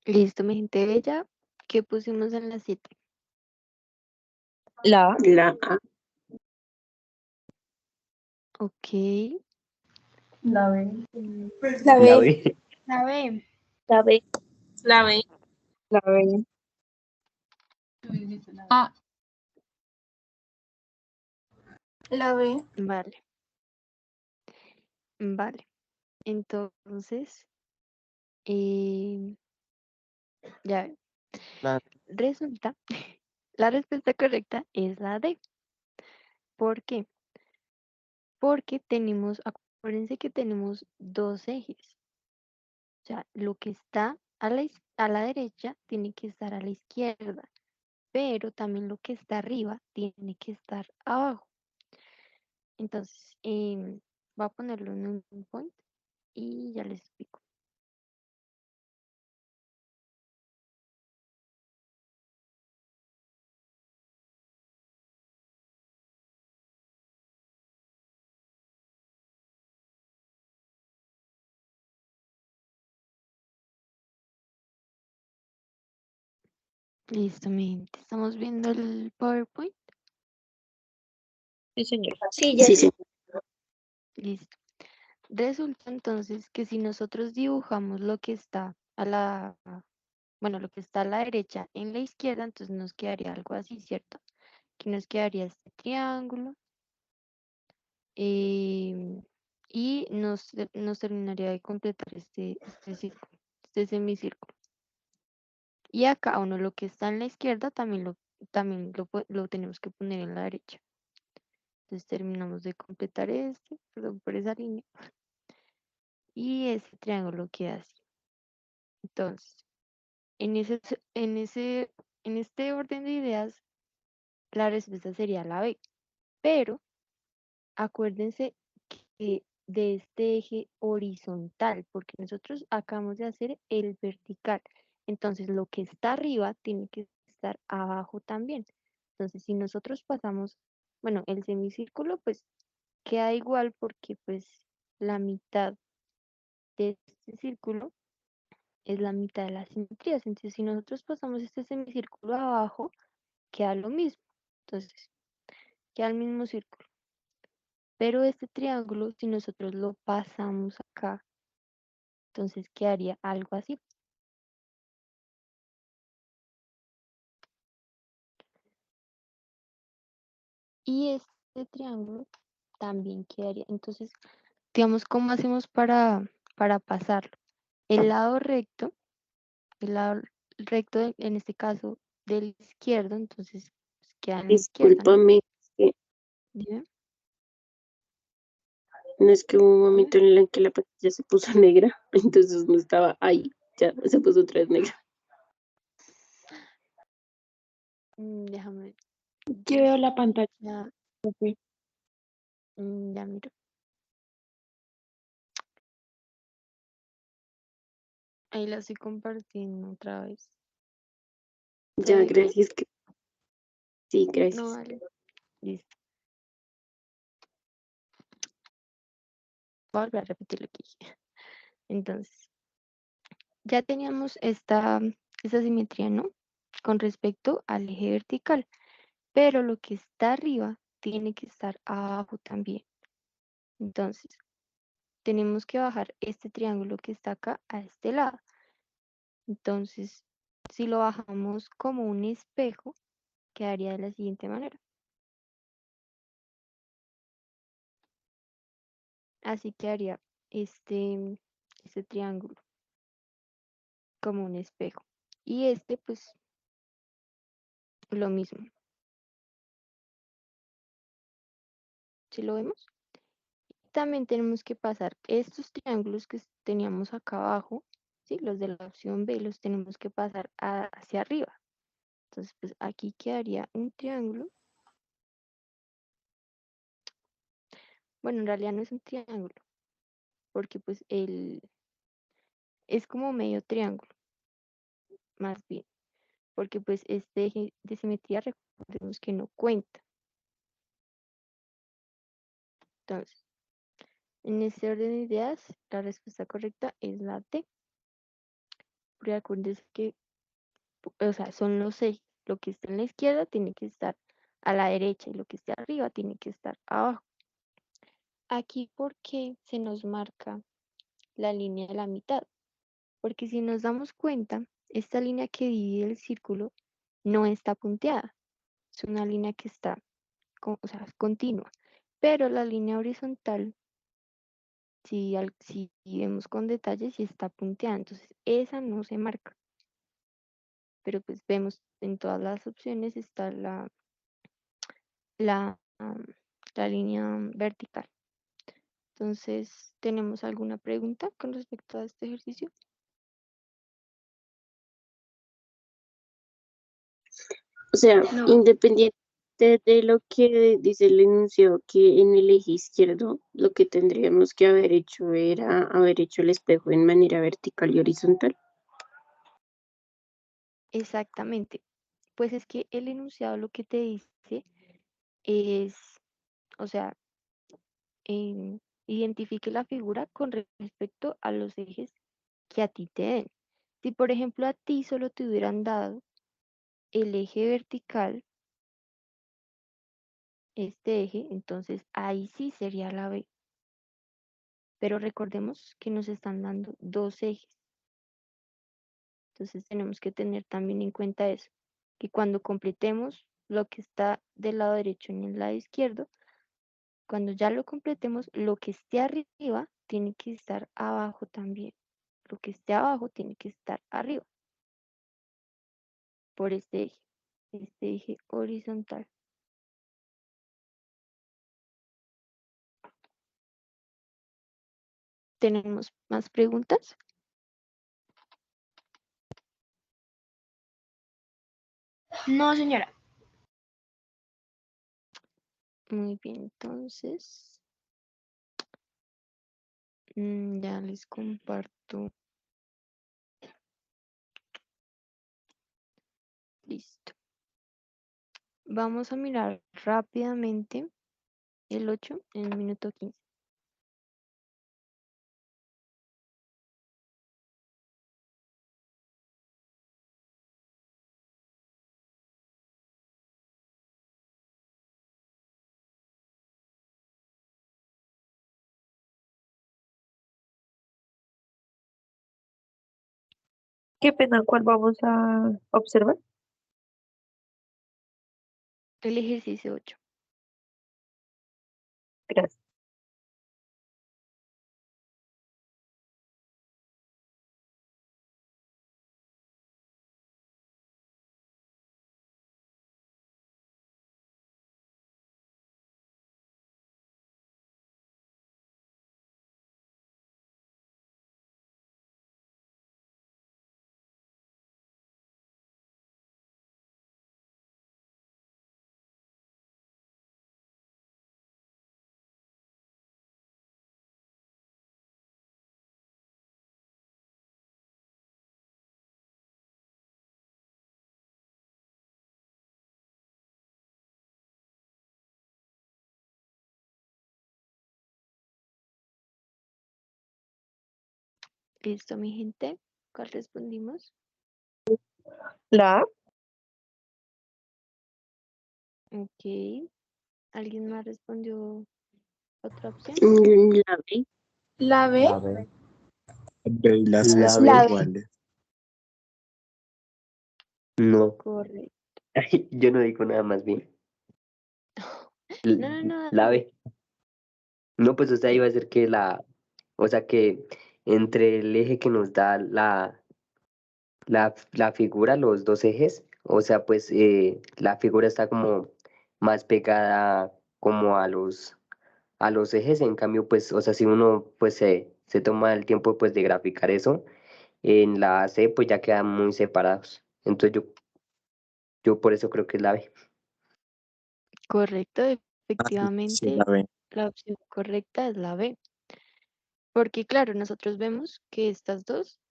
Listo, mi gente bella. ¿Qué pusimos en la 7? La A. La A. Ok. La B. La La B. B. La B. La B. La B. La B. Ah. La B. Vale. Vale. Entonces, ya ven. La Resulta, la respuesta correcta es la D. ¿Por qué? Porque acuérdense que tenemos dos ejes. O sea, lo que está a la derecha tiene que estar a la izquierda, pero también lo que está arriba tiene que estar abajo. Entonces, voy a ponerlo en un point y ya les explico. Listo, mi gente. Estamos viendo el PowerPoint. Sí, señor. Sí, ya Sí, sí. sí. Listo. Resulta entonces que si nosotros dibujamos lo que está bueno, lo que está a la derecha en la izquierda, entonces nos quedaría algo así, ¿cierto? Que nos quedaría este triángulo y nos terminaría de completar este círculo, este semicírculo. Y acá, uno lo que está en la izquierda lo tenemos que poner en la derecha. Entonces terminamos de completar perdón por esa línea, y ese triángulo queda así. Entonces, en este orden de ideas, la respuesta sería la B. Pero acuérdense que de este eje horizontal, porque nosotros acabamos de hacer el vertical. Entonces, lo que está arriba tiene que estar abajo también. Entonces, si nosotros pasamos, bueno, el semicírculo, pues queda igual porque pues la mitad de este círculo es la mitad de las simetrías. Entonces, si nosotros pasamos este semicírculo abajo, queda lo mismo. Entonces, queda el mismo círculo. Pero este triángulo, si nosotros lo pasamos acá, entonces quedaría algo así. Y este triángulo también quedaría. Entonces, digamos, ¿cómo hacemos para pasarlo? El lado recto, en este caso del izquierdo, entonces pues, queda en la izquierda, ¿no? Discúlpame, que Dime, no es que hubo un dime. momento en el que la pantalla se puso negra, entonces no estaba ahí, ya se puso otra vez negra. Déjame ver. Yo veo la pantalla. Ya, Ok. ya miro. Ahí la estoy compartiendo otra vez. ¿Se Ya, ve bien? gracias. Sí, No, gracias. vale. Listo. Voy a volver a repetir lo que dije. Entonces, ya teníamos esta simetría, ¿no? Con respecto al eje vertical. Pero lo que está arriba tiene que estar abajo también. Entonces, tenemos que bajar este triángulo que está acá a este lado. Entonces, si lo bajamos como un espejo, quedaría de la siguiente manera. Así quedaría este triángulo como un espejo. Y pues, lo mismo. ¿Sí lo vemos? También tenemos que pasar estos triángulos que teníamos acá abajo, ¿sí? Los de la opción B, los tenemos que pasar hacia arriba. Entonces, pues aquí quedaría un triángulo. Bueno, en realidad no es un triángulo, porque pues es como medio triángulo, más bien, porque pues este eje de simetría recordemos que no cuenta. Entonces, en este orden de ideas, la respuesta correcta es la D. Porque acuérdense que, o sea, son los ejes. Lo que está en la izquierda tiene que estar a la derecha y lo que esté arriba tiene que estar abajo. Aquí, ¿por qué se nos marca la línea de la mitad? Porque si nos damos cuenta, esta línea que divide el círculo no está punteada. Es una línea que está, o sea, es continua. Pero la línea horizontal, si vemos con detalle, sí está punteada. Entonces, esa no se marca. Pero pues vemos en todas las opciones está la, am, la línea vertical. Entonces, ¿tenemos alguna pregunta con respecto a este ejercicio? O sea, No. independiente de lo que dice el enunciado, que en el eje izquierdo lo que tendríamos que haber hecho era haber hecho el espejo en manera vertical y horizontal. Exactamente. Pues es que el enunciado lo que te dice es, o sea, identifique la figura con respecto a los ejes que a ti te den. Si por ejemplo a ti solo te hubieran dado el eje vertical, este eje, entonces ahí sí sería la B. Pero recordemos que nos están dando dos ejes. Entonces tenemos que tener también en cuenta eso, que cuando completemos lo que está del lado derecho en el lado izquierdo, cuando ya lo completemos, lo que esté arriba tiene que estar abajo también. Lo que esté abajo tiene que estar arriba, por este eje horizontal. ¿Tenemos más preguntas? No, señora. Muy bien, entonces ya les comparto. Listo. Vamos a mirar rápidamente el 8 en el minuto 15. Qué pena, ¿cuál vamos a observar? El ejercicio 8. Gracias. Listo, mi gente. ¿Cuál respondimos? La A. Ok. ¿Alguien más respondió otra opción? La B. La B. La B. B y la C La son La B. B. iguales. No, Correcto. yo no digo nada más bien. No, La dale. B. No, pues o sea, iba a ser que o sea que entre el eje que nos da la figura, los dos ejes, o sea, pues la figura está como más pegada como a los ejes, en cambio, pues, o sea, si uno pues se toma el tiempo pues de graficar eso, en la C pues ya quedan muy separados. Entonces yo por eso creo que es la B. Correcto. Sí, la Efectivamente, B. la opción correcta es la B. Porque claro, nosotros vemos que estas dos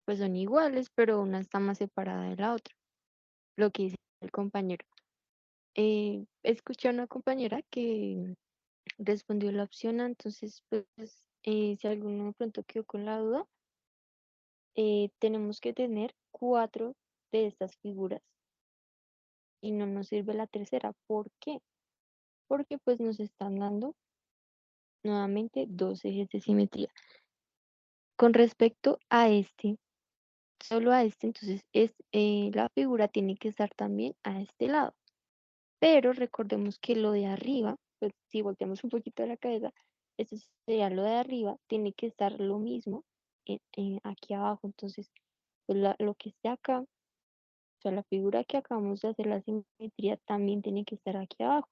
pues son iguales, pero una está más separada de la otra. Lo que dice el compañero. Escuché a una compañera que respondió la opción A, entonces pues si alguno de pronto quedó con la duda, tenemos que tener 4 de estas figuras y no nos sirve la tercera. ¿Por qué? Porque pues nos están dando nuevamente dos ejes de simetría. Con respecto a este, solo a este, entonces la figura tiene que estar también a este lado. Pero recordemos que lo de arriba, pues si volteamos un poquito la cabeza, esto sería lo de arriba, tiene que estar lo mismo aquí abajo. Entonces, pues lo que esté acá, o sea, la figura que acabamos de hacer, la simetría también tiene que estar aquí abajo.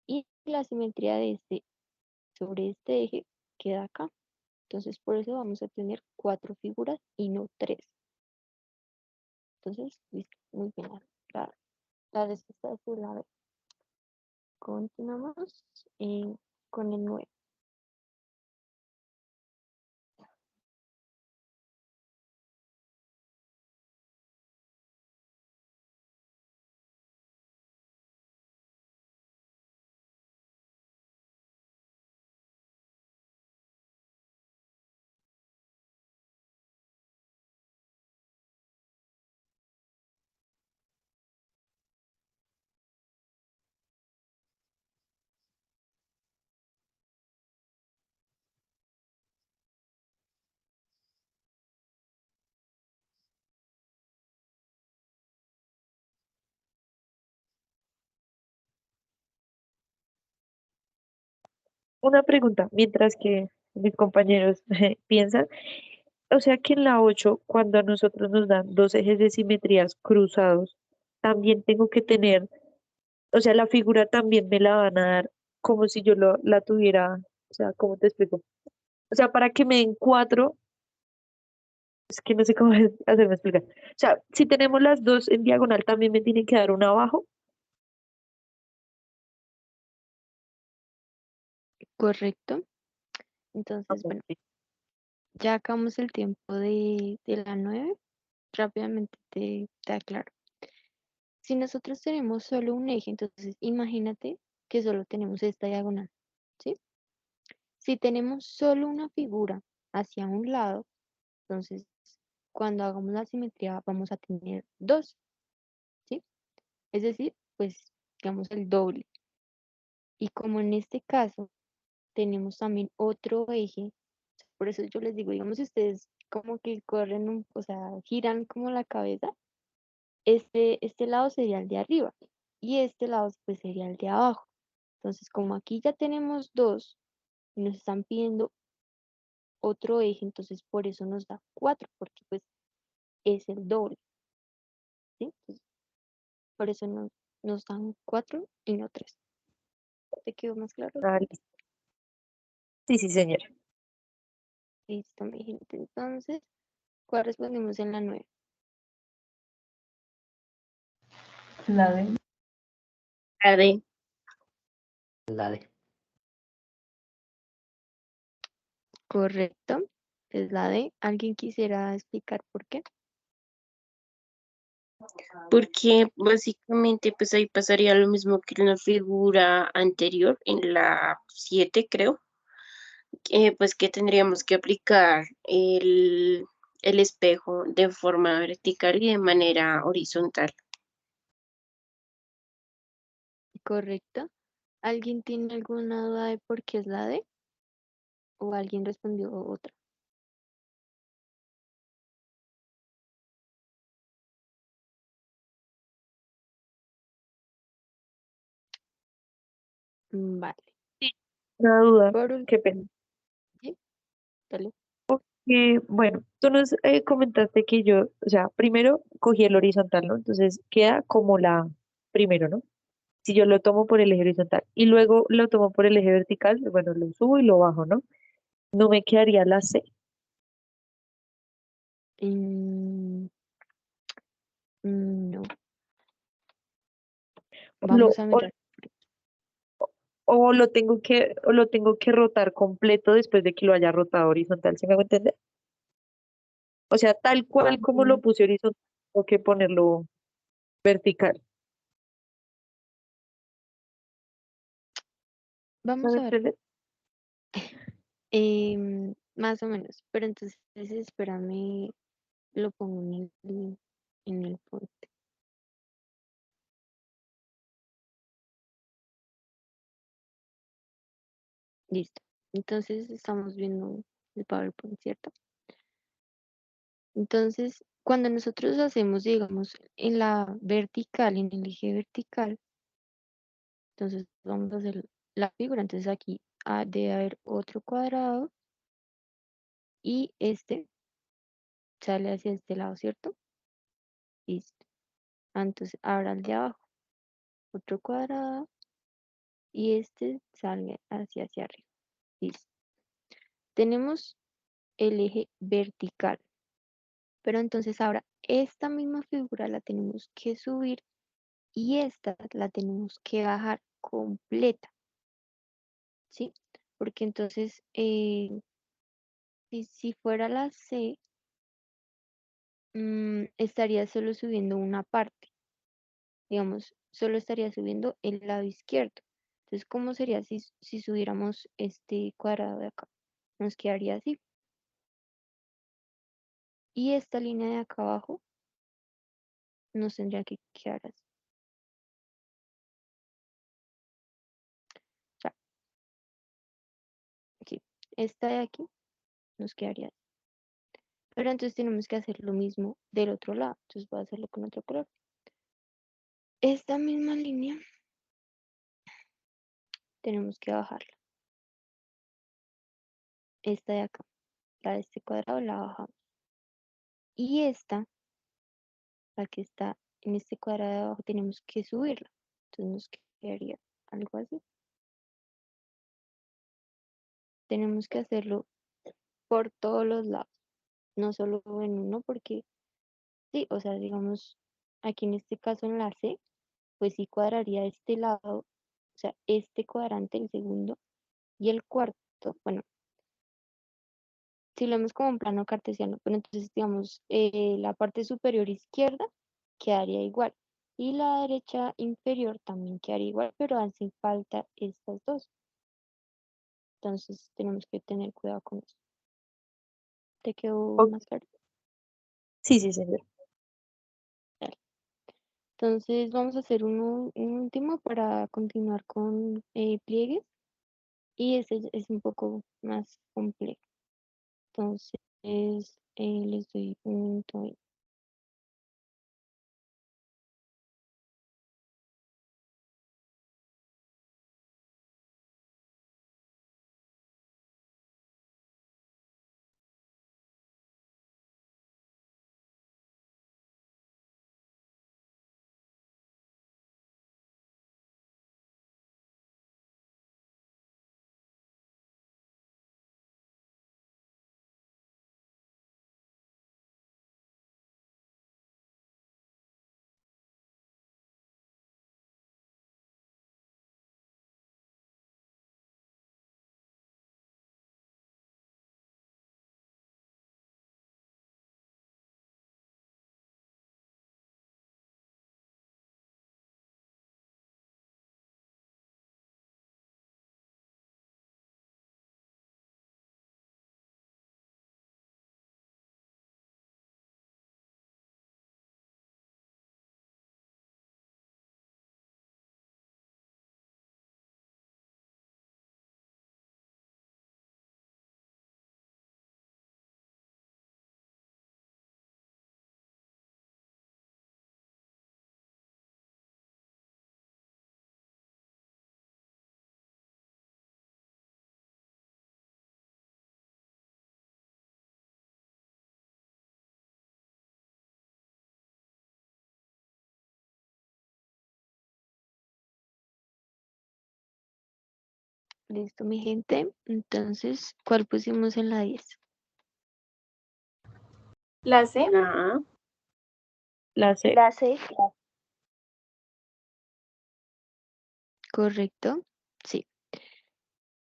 Y la simetría de este sobre este eje queda acá. Entonces, por eso vamos a tener 4 figuras y no 3. Entonces, listo, muy bien. La respuesta es la B. Continuamos con el 9. una pregunta, mientras que mis compañeros piensan. O sea que en la 8 cuando a nosotros nos dan dos ejes de simetrías cruzados, también tengo que tener, o sea, la figura también me la van a dar como si yo la tuviera, o sea, ¿cómo te explico? O sea, para que me den cuatro, es que no sé cómo hacerme explicar. O sea, si tenemos las dos en diagonal, también me tienen que dar una abajo. ¿correcto? Entonces, Ok, bueno, sí. ya acabamos el tiempo de la 9. Rápidamente te aclaro. Si nosotros tenemos solo un eje, entonces imagínate que solo tenemos esta diagonal, ¿sí? Si tenemos solo una figura hacia un lado, entonces cuando hagamos la simetría vamos a tener dos, ¿sí? Es decir, pues digamos el doble. Y como en este caso tenemos también otro eje, por eso yo les digo, digamos, si ustedes como que corren, o sea, giran como la cabeza, este lado sería el de arriba y este lado pues sería el de abajo. Entonces, como aquí ya tenemos dos y nos están pidiendo otro eje, entonces por eso nos da cuatro, porque pues es el doble, ¿sí? Entonces, por eso nos dan cuatro y no tres. ¿Te quedó más claro? Ah, listo. Sí, sí, señora. Listo, mi gente. Entonces, ¿cuál respondimos en la 9? La de. La de, La de. Correcto. Es la D. ¿Alguien quisiera explicar por qué? porque básicamente pues ahí pasaría lo mismo que en la figura anterior, en la 7 creo, pues que tendríamos que aplicar el espejo de forma vertical y de manera horizontal. Correcto. ¿Alguien tiene alguna duda de por qué es la D? ¿O alguien respondió otra? Vale. Sí, una duda, Por qué pena. último, ¿sí? Dale. Bueno, tú nos comentaste que yo, o sea, primero cogí el horizontal, ¿no? Entonces queda como la primero, ¿no? Si yo lo tomo por el eje horizontal y luego lo tomo por el eje vertical, bueno, lo subo y lo bajo, ¿no? No me quedaría la C. Mm, no. Lo, Vamos a mirar. o lo tengo que rotar completo después de que lo haya rotado horizontal, ¿sí me hago entender? O sea, tal cual como lo Mm, puse horizontal, tengo que ponerlo vertical. ¿Me Vamos hago a ver. entender? Más o menos. Pero entonces, espérame, lo pongo en el punto. Listo. Entonces, estamos viendo el PowerPoint, ¿cierto? Entonces, cuando nosotros hacemos, digamos, en la vertical, en el eje vertical, entonces vamos a hacer la figura. Entonces aquí debe haber otro cuadrado y este sale hacia este lado, ¿cierto? Listo. Entonces ahora el de abajo, otro cuadrado y este sale hacia arriba. Listo. Tenemos el eje vertical, pero entonces ahora esta misma figura la tenemos que subir y esta la tenemos que bajar completa, ¿sí? Porque entonces, si fuera la C, estaría solo subiendo una parte, digamos, solo estaría subiendo el lado izquierdo. Entonces, ¿cómo sería si subiéramos este cuadrado de acá? Nos quedaría así. Y esta línea de acá abajo nos tendría que quedar así. O sea, aquí, esta de aquí nos quedaría así. Pero entonces tenemos que hacer lo mismo del otro lado. Entonces voy a hacerlo con otro color. Esta misma línea tenemos que bajarla. esta de acá, la de este cuadrado la bajamos. Y esta, la que está en este cuadrado de abajo, tenemos que subirla. Entonces nos quedaría algo así. Tenemos que hacerlo por todos los lados, no solo en uno, porque sí, o sea, digamos, aquí en este caso en la C, pues sí cuadraría este lado, o sea, este cuadrante, el segundo, y el cuarto, bueno, si lo vemos como un plano cartesiano, pero entonces, digamos, la parte superior izquierda quedaría igual, y la derecha inferior también quedaría igual, pero hacen falta estas dos. Entonces, tenemos que tener cuidado con eso. ¿Te quedó Ok. más claro? Sí, sí, señor. Dale. Entonces, vamos a hacer un último para continuar con pliegues, y ese es un poco más complejo. Entonces, les doy un minuto ahí. Listo, mi gente. Entonces, ¿cuál pusimos en la 10? La C. La A. La C. La C. ¿Correcto? Sí.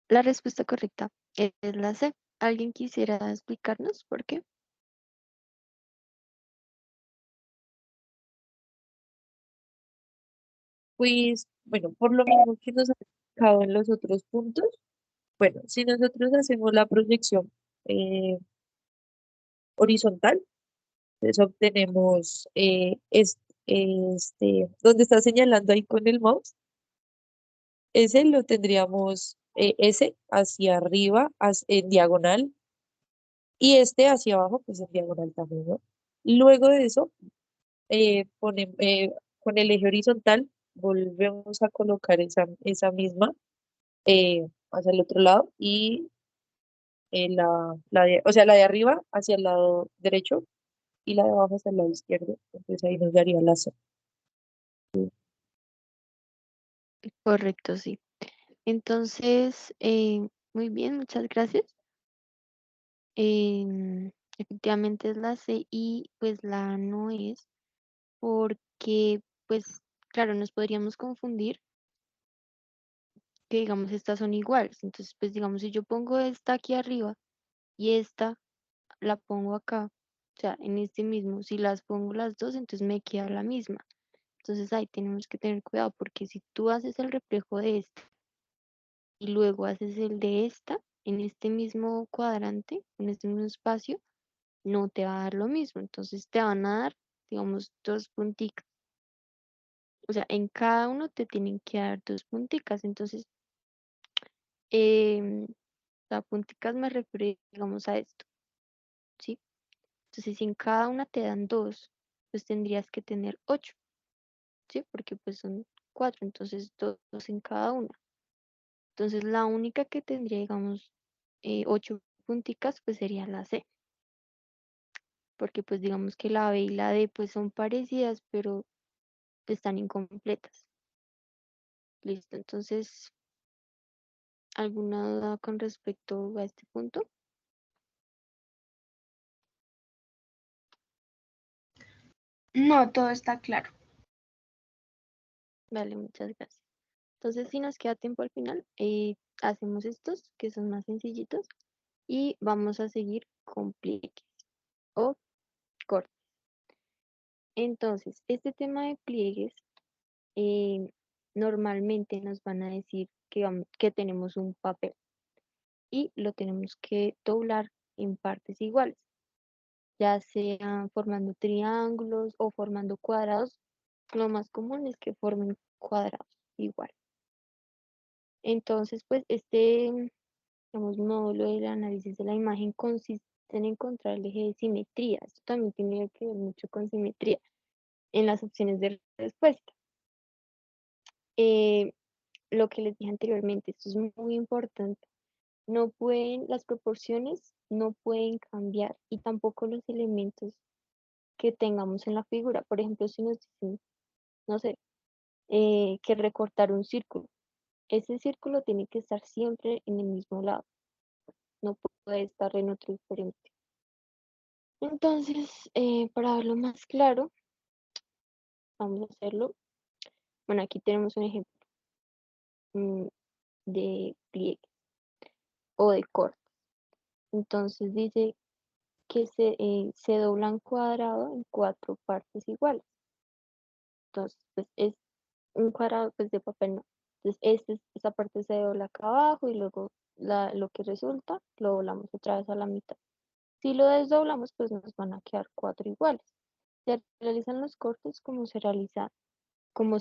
La respuesta correcta es la C. ¿Alguien quisiera explicarnos por qué? Pues, bueno, por lo mismo que nos ha explicado en los otros puntos, bueno, si nosotros hacemos la proyección eh, horizontal, entonces obtenemos donde está señalando ahí con el mouse, ese lo tendríamos S hacia arriba, en diagonal, y este hacia abajo, pues en diagonal también, ¿no? Luego de eso, con el eje horizontal, volvemos a colocar esa misma hacia el otro lado y o sea, la de arriba hacia el lado derecho y la de abajo hacia el lado izquierdo. Entonces ahí nos daría la C. Correcto, sí. Entonces, muy bien, muchas gracias. Efectivamente es la C y pues la A no es porque, pues, claro, nos podríamos confundir que digamos estas son iguales. Entonces, pues digamos, si yo pongo esta aquí arriba y esta la pongo acá, o sea, en este mismo, si las pongo las dos, entonces me queda la misma. Entonces ahí tenemos que tener cuidado porque si tú haces el reflejo de esta y luego haces el de esta en este mismo cuadrante, en este mismo espacio, no te va a dar lo mismo. Entonces te van a dar, digamos, dos punticas. O sea, en cada uno te tienen que dar dos punticas. Entonces, em, las punticas me refiero, digamos, a esto, ¿sí? Entonces, si en cada una te dan dos, pues tendrías que tener 8, ¿sí? Porque pues son 4, entonces dos en cada una. Entonces, la única que tendría, digamos, 8 punticas, pues sería la C, porque pues digamos que la B y la D pues son parecidas, pero están incompletas. Listo, entonces, ¿alguna duda con respecto a este punto? No, todo está claro. Vale, muchas gracias. Entonces, si nos queda tiempo al final, hacemos estos que son más sencillitos y vamos a seguir con pliegues o cortes. Entonces, este tema de pliegues, normalmente nos van a decir que tenemos un papel y lo tenemos que doblar en partes iguales, ya sea formando triángulos o formando cuadrados. Lo más común es que formen cuadrados igual. Entonces, pues este, digamos, módulo del análisis de la imagen consiste en encontrar el eje de simetría. Esto también tiene que ver mucho con simetría en las opciones de respuesta. Lo que les dije anteriormente, esto es muy importante. Las proporciones no pueden cambiar y tampoco los elementos que tengamos en la figura. Por ejemplo, si nos dicen, no sé, que recortar un círculo, ese círculo tiene que estar siempre en el mismo lado, no puede estar en otro diferente. Entonces, para verlo más claro, vamos a hacerlo. Bueno, aquí tenemos un ejemplo de pliegue o de corte. Entonces dice que se dobla un cuadrado en 4 partes iguales. Entonces, pues es un cuadrado pues, de papel, no. Entonces, esta parte se dobla acá abajo y luego lo que resulta lo doblamos otra vez a la mitad. Si lo desdoblamos, pues nos van a quedar 4 iguales. Se realizan los cortes como se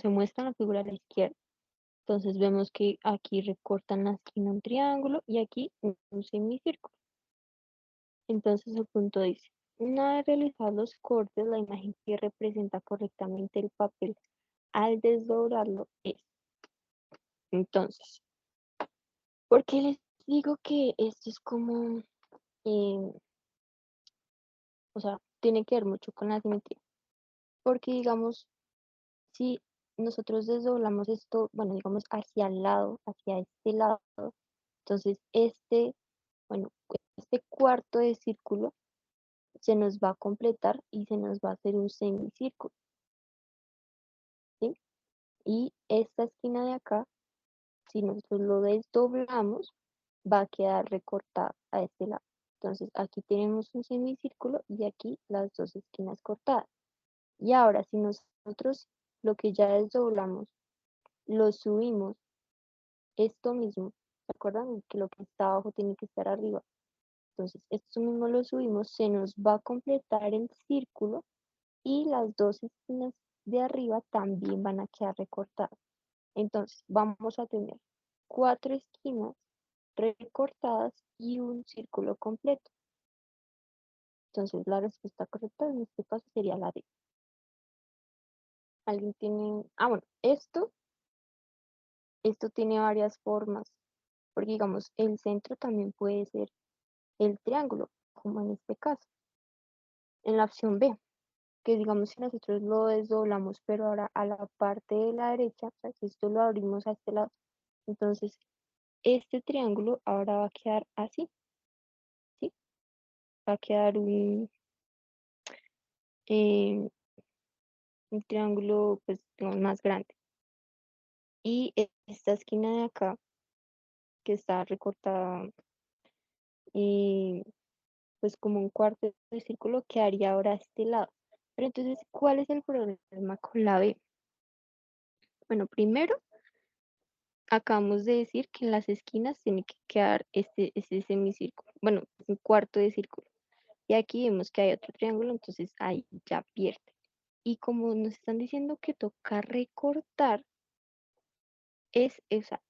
muestra en la figura a la izquierda. Entonces vemos que aquí recortan la esquina un triángulo y aquí un semicírculo. Entonces el punto dice, una vez realizados los cortes, la imagen que representa correctamente el papel al desdoblarlo es. Entonces, ¿por qué les digo que esto es como, o sea, tiene que ver mucho con la simetría? Porque digamos, si nosotros desdoblamos esto, bueno, digamos hacia el lado, hacia este lado, entonces bueno, este cuarto de círculo se nos va a completar y se nos va a hacer un semicírculo, ¿sí? Y esta esquina de acá, si nosotros lo desdoblamos, va a quedar recortada a este lado. Entonces aquí tenemos un semicírculo y aquí las dos esquinas cortadas. Y ahora si nosotros lo que ya desdoblamos lo subimos, esto mismo, ¿se acuerdan? Que lo que está abajo tiene que estar arriba. Entonces esto mismo lo subimos, se nos va a completar el círculo y las dos esquinas de arriba también van a quedar recortadas. Entonces vamos a tener 4 esquinas recortadas y un círculo completo. Entonces la respuesta correcta en este caso sería la D. ¿Alguien tiene? Bueno, esto tiene varias formas, porque digamos, el centro también puede ser el triángulo, como en este caso. En la opción B, que digamos si nosotros lo desdoblamos, pero ahora a la parte de la derecha, o sea, si esto lo abrimos a este lado, entonces este triángulo ahora va a quedar así, ¿sí? Va a quedar eh, un triángulo pues digamos, más grande. Y esta esquina de acá, que está recortada, pues como un cuarto de círculo, quedaría ahora a este lado. Pero entonces, ¿cuál es el problema con la B? Bueno, primero, acabamos de decir que en las esquinas tiene que quedar este semicírculo, bueno, un cuarto de círculo. Y aquí vemos que hay otro triángulo, entonces ahí ya pierde. Y como nos están diciendo que toca recortar,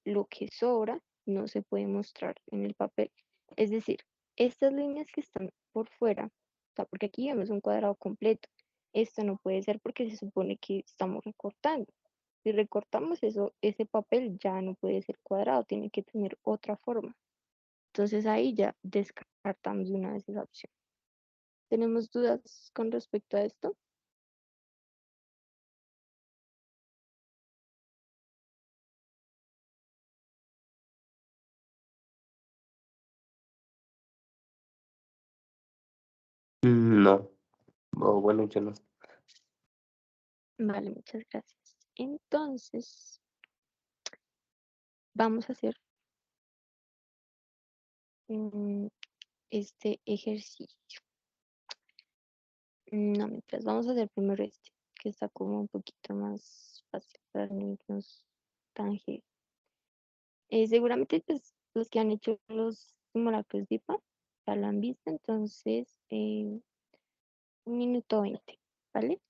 lo que sobra no se puede mostrar en el papel. Es decir, estas líneas que están por fuera, o sea, porque aquí vemos un cuadrado completo, esto no puede ser porque se supone que estamos recortando. Si recortamos eso, ese papel ya no puede ser cuadrado, tiene que tener otra forma. Entonces ahí ya descartamos de una vez esa opción. ¿Tenemos dudas con respecto a esto? No, o bueno, yo no. Vale, muchas gracias. Entonces, vamos a hacer este ejercicio. No, mientras vamos a hacer primero este, que está como un poquito más fácil para no irnos tan heavy. Seguramente pues, los que han hecho los simulacros de IPA ya lo han visto, entonces 1 minuto 20, ¿vale?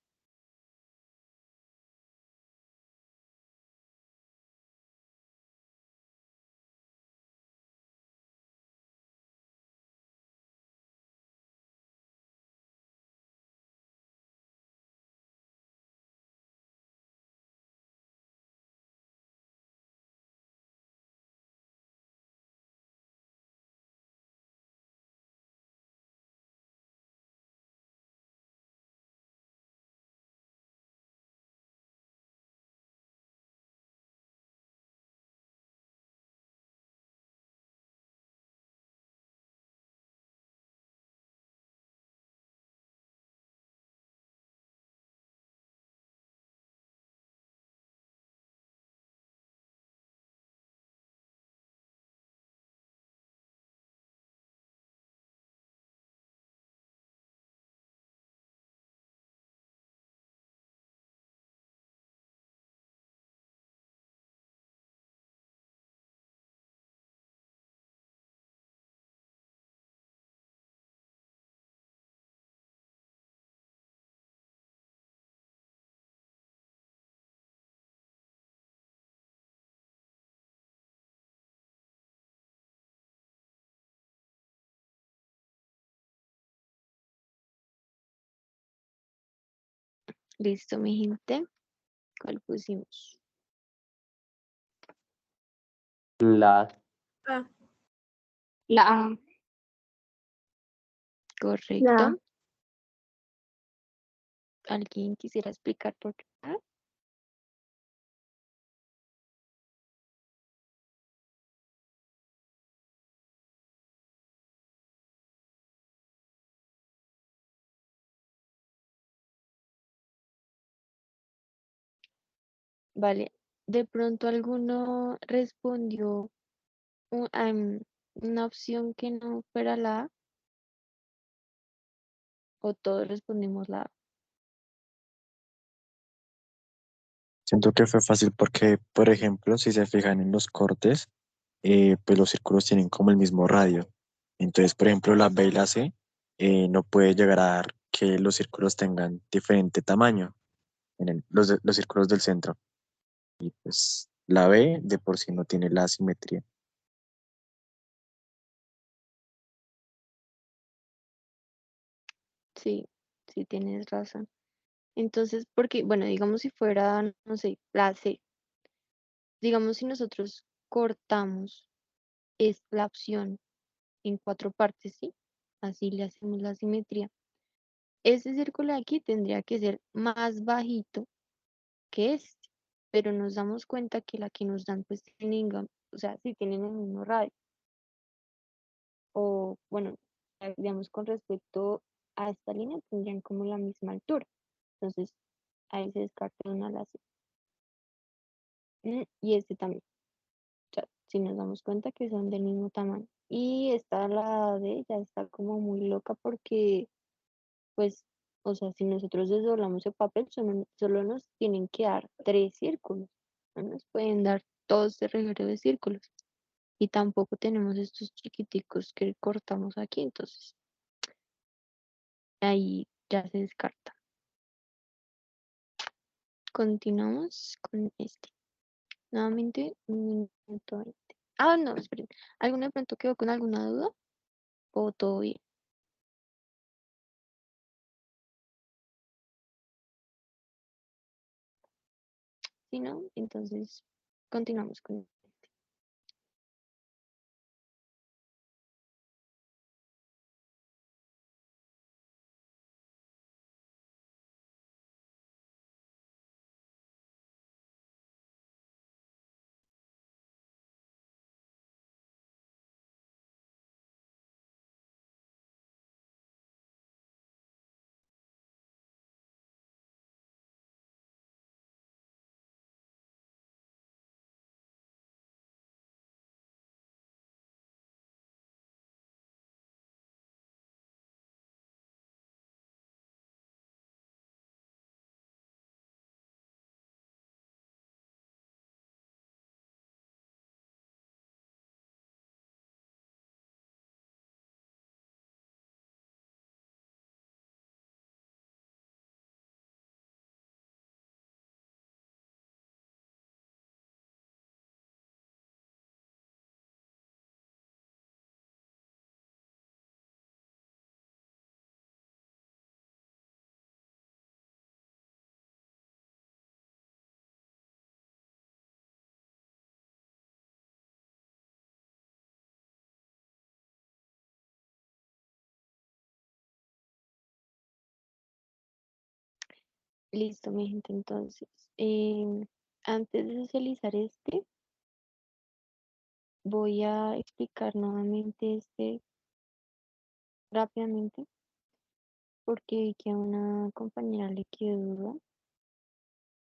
Listo, mi gente. ¿Cuál pusimos? La Ah, La A. Correcto. ¿Alguien quisiera explicar por qué? Vale. De pronto alguno respondió una opción que no fuera la A, o todos respondimos la A. Siento que fue fácil porque, por ejemplo, si se fijan en los cortes, pues los círculos tienen como el mismo radio. Entonces, por ejemplo, la B y la C no puede llegar a dar que los círculos tengan diferente tamaño los círculos del centro. Y pues la B de por sí no tiene la simetría. Sí, sí tienes razón. Entonces, porque, bueno, digamos si fuera, no sé, la C, digamos si nosotros cortamos es la opción en 4 partes, ¿sí? Así le hacemos la simetría. Ese círculo de aquí tendría que ser más bajito que este, pero nos damos cuenta que la que nos dan, pues tienen, o sea, sí tienen el mismo radio. O, bueno, digamos con respecto a esta línea, tendrían como la misma altura. Entonces, ahí se descarta una la C. Y este también. O sea, si nos damos cuenta que son del mismo tamaño. Y esta la D ya está como muy loca porque, pues, o sea, si nosotros desdoblamos el papel, solo nos tienen que dar 3 círculos. No nos pueden dar todo este reguero de círculos. Y tampoco tenemos estos chiquiticos que cortamos aquí, entonces ahí ya se descarta. Continuamos con este. Nuevamente, 1 minuto 20. Ah, no, esperen. ¿Alguno de pronto quedó con alguna duda? ¿O todo bien? Si no, entonces continuamos con Listo, mi gente. Entonces, antes de socializar voy a explicar nuevamente rápidamente, porque vi que a una compañera le quedó duda.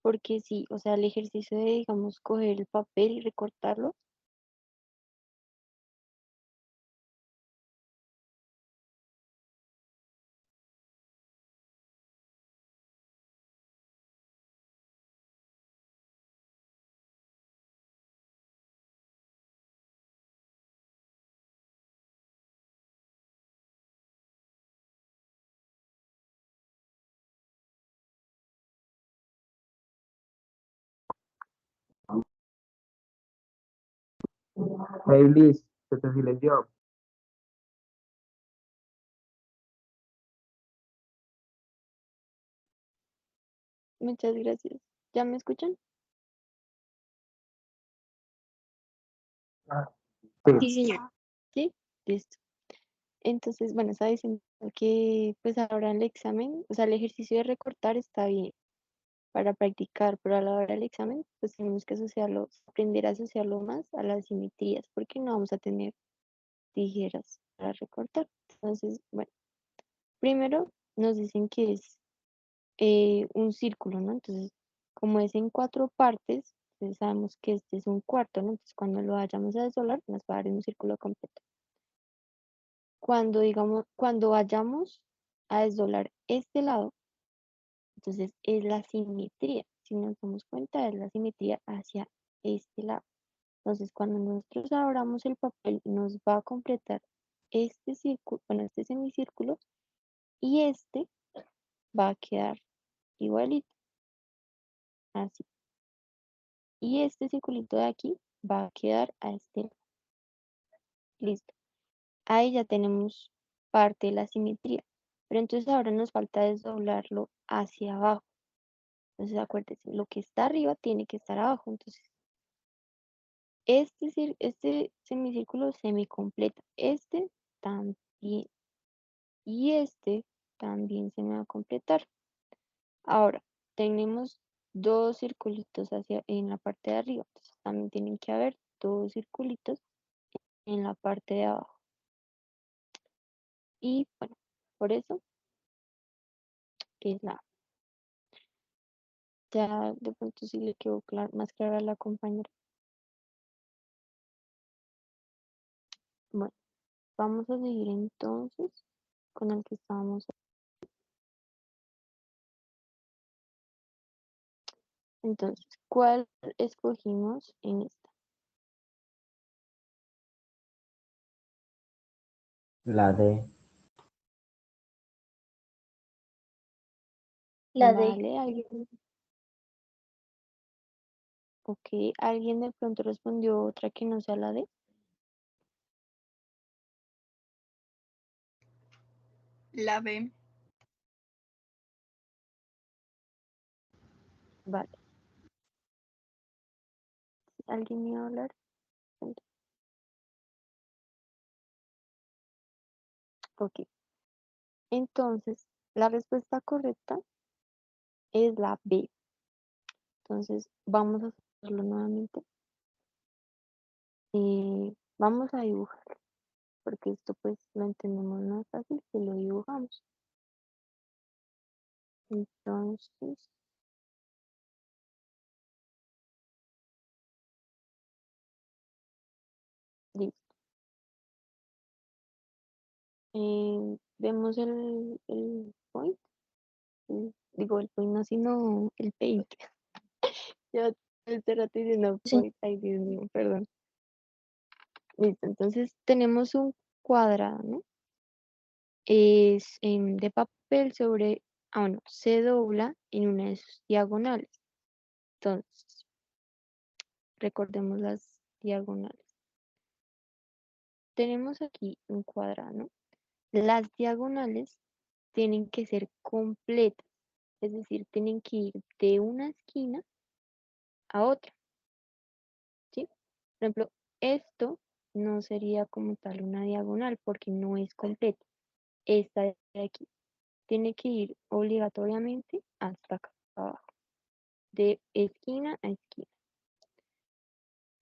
Porque sí, o sea, el ejercicio de, digamos, coger el papel y recortarlo. Hey Liz, se te silenció. Muchas gracias. ¿Ya me escuchan? Sí. Sí, señor. Sí, listo. Entonces, bueno, estaba diciendo que pues ahora el examen, o sea, el ejercicio de recortar está bien para practicar, pero a la hora del examen, pues tenemos que asociarlo, aprender a asociarlo más a las simetrías, porque no vamos a tener tijeras para recortar. Entonces, bueno, primero nos dicen que es un círculo, ¿no? Entonces, como es en 4 partes, entonces sabemos que este es un cuarto, ¿no? Entonces, cuando lo vayamos a desdoblar, nos va a dar un círculo completo. Cuando vayamos a desdoblar este lado, entonces es la simetría. Si nos damos cuenta, es la simetría hacia este lado. Entonces, cuando nosotros abramos el papel, nos va a completar este círculo, bueno, este semicírculo, y este va a quedar igualito, así. Y este circulito de aquí va a quedar a este lado. Listo. Ahí ya tenemos parte de la simetría. Pero entonces ahora nos falta desdoblarlo hacia abajo. Entonces acuérdense, lo que está arriba tiene que estar abajo. Entonces, este semicírculo semicompleta. Este también. Y este también se me va a completar. Ahora, tenemos 2 circulitos en la parte de arriba. Entonces también tienen que haber 2 circulitos en la parte de abajo. Y bueno, por eso es la. Ya de pronto sí le quedó más clara a la compañera. Bueno, vamos a seguir entonces con el que estábamos. Entonces, ¿cuál escogimos en esta? La D. La D. Vale, alguien. Ok, alguien de pronto respondió otra que no sea la D. La B. Vale. ¿Alguien iba a hablar? Ok. Entonces, la respuesta correcta es la B. Entonces, vamos a hacerlo nuevamente. Vamos a dibujar, porque esto pues lo entendemos más fácil si lo dibujamos. Entonces, listo. Vemos el point. Digo, el point no, sino el paint. Yo este rato diciendo Sí. point. Ay, Dios mío, perdón. Listo, entonces tenemos un cuadrado, ¿no? Es de papel sobre, bueno, se dobla en una de sus diagonales. Entonces, recordemos las diagonales. Tenemos aquí un cuadrado, ¿no? Las diagonales tienen que ser completas, es decir, tienen que ir de una esquina a otra, ¿sí? Por ejemplo, esto no sería como tal una diagonal porque no es completa. Esta de aquí tiene que ir obligatoriamente hasta acá. abajo, de esquina a esquina.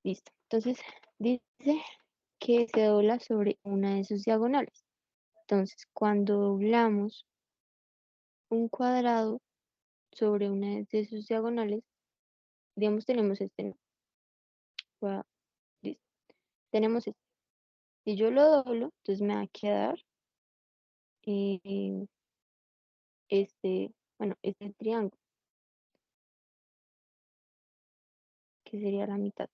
Listo. Entonces dice que se dobla sobre una de sus diagonales. Entonces, cuando doblamos un cuadrado sobre una de sus diagonales, digamos, tenemos este, ¿no? Listo. Tenemos este. Si yo lo doblo, entonces me va a quedar eh, este triángulo, que sería la mitad.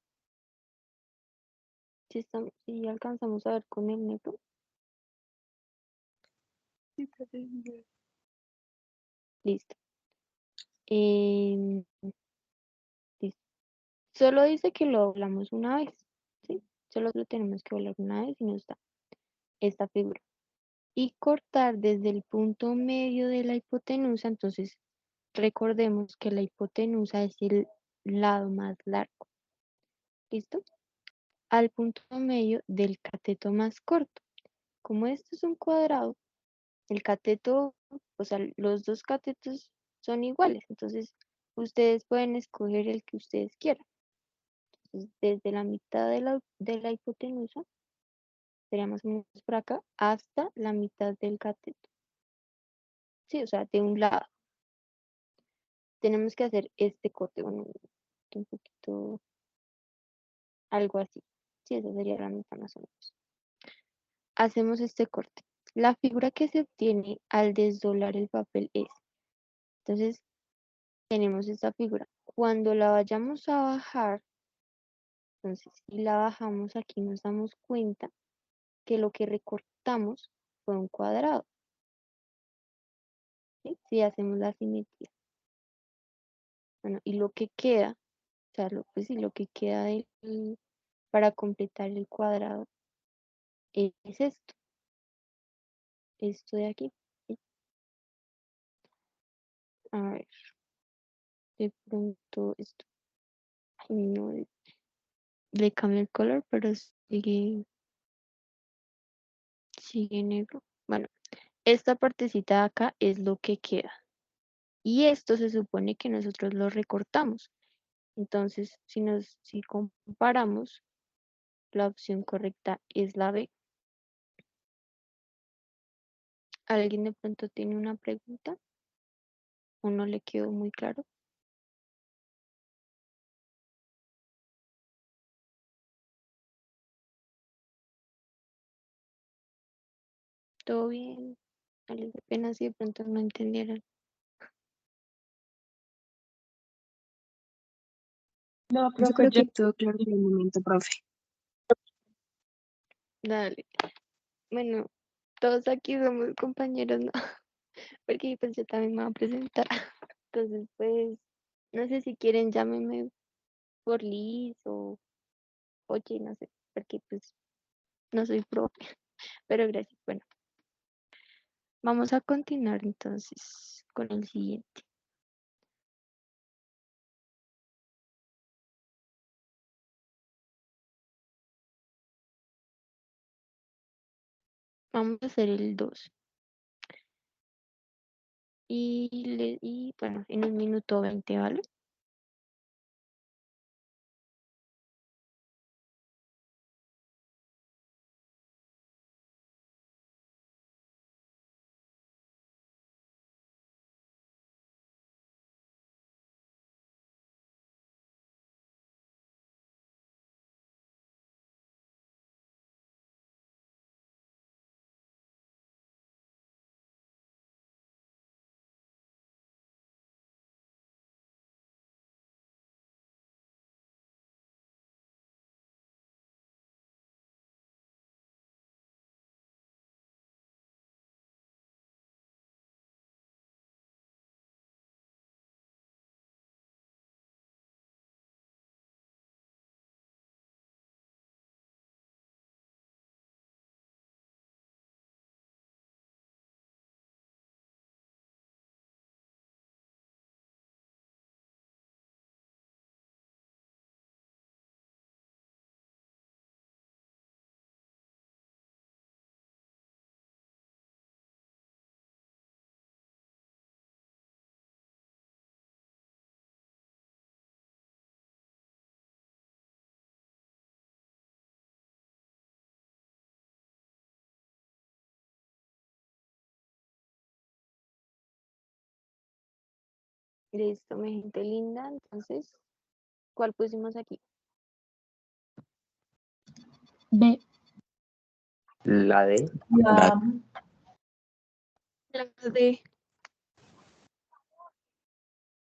Si alcanzamos a ver con el negro. Listo. Em, listo. Solo dice que lo doblamos una vez, ¿sí? Solo lo tenemos que doblar una vez y nos da esta figura. Y cortar desde el punto medio de la hipotenusa, entonces recordemos que la hipotenusa es el lado más largo, ¿listo? Al punto medio del cateto más corto. Como esto es un cuadrado, el cateto, o sea, los dos catetos son iguales, entonces ustedes pueden escoger el que ustedes quieran. Entonces, desde la mitad de la hipotenusa, sería más o menos por acá, hasta la mitad del cateto. Sí, o sea, de un lado. Tenemos que hacer este corte, bueno, un poquito, algo así. Sí, esa sería la mitad más o menos. Hacemos este corte. La figura que se obtiene al desdoblar el papel es, entonces, tenemos esta figura. Cuando la vayamos a bajar, entonces, si la bajamos aquí nos damos cuenta que lo que recortamos fue un cuadrado, ¿sí? Si hacemos la simetría. Bueno, y lo que queda, o sea, pues sí, lo que queda para completar el cuadrado es esto de aquí. ¿Sí? A ver, de pronto esto, ay, no, le cambio el color, pero sigue negro. Bueno, esta partecita de acá es lo que queda. Y esto se supone que nosotros lo recortamos. Entonces, si comparamos, la opción correcta es la B. ¿Alguien de pronto tiene una pregunta? ¿O no le quedó muy claro? ¿Todo bien? Vale, qué pena si de pronto no entendieron. No, Yo profe, creo ya que todo claro en el momento, profe. Dale. Bueno, todos aquí somos compañeros, ¿no? Porque pues yo también me voy a presentar. Entonces, pues, no sé si quieren, llámenme por Liz o oye, no sé, porque pues no soy profe, pero gracias. Bueno, vamos a continuar entonces con el siguiente. Vamos a hacer el 2. Y bueno, en 1 minuto 20, ¿vale? Listo, mi gente linda. Entonces, ¿cuál pusimos aquí? B. La D. La La D.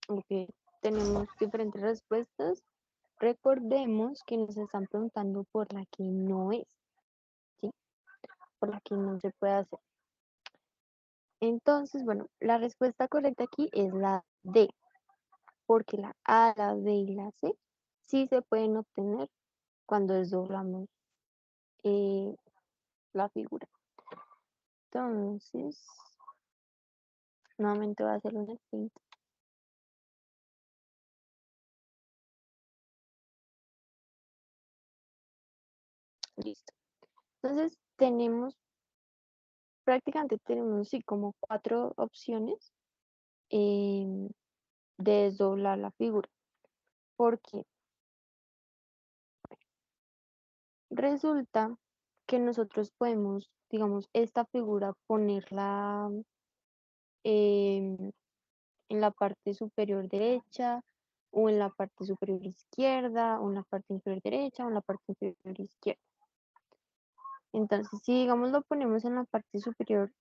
Ok, tenemos diferentes respuestas. Recordemos que nos están preguntando por la que no es, ¿sí? Por la que no se puede hacer. Entonces, bueno, la respuesta correcta aquí es la D, porque la A, la B y la C sí se pueden obtener cuando desdoblamos eh, la figura. Entonces, nuevamente voy a hacer un sprint. Listo. Entonces, prácticamente tenemos, sí, como 4 opciones de desdoblar la figura. Porque resulta que nosotros podemos, digamos, esta figura ponerla em, en la parte superior derecha, o en la parte superior izquierda, o en la parte inferior derecha, o en la parte inferior izquierda. Entonces, si digamos lo ponemos en la parte superior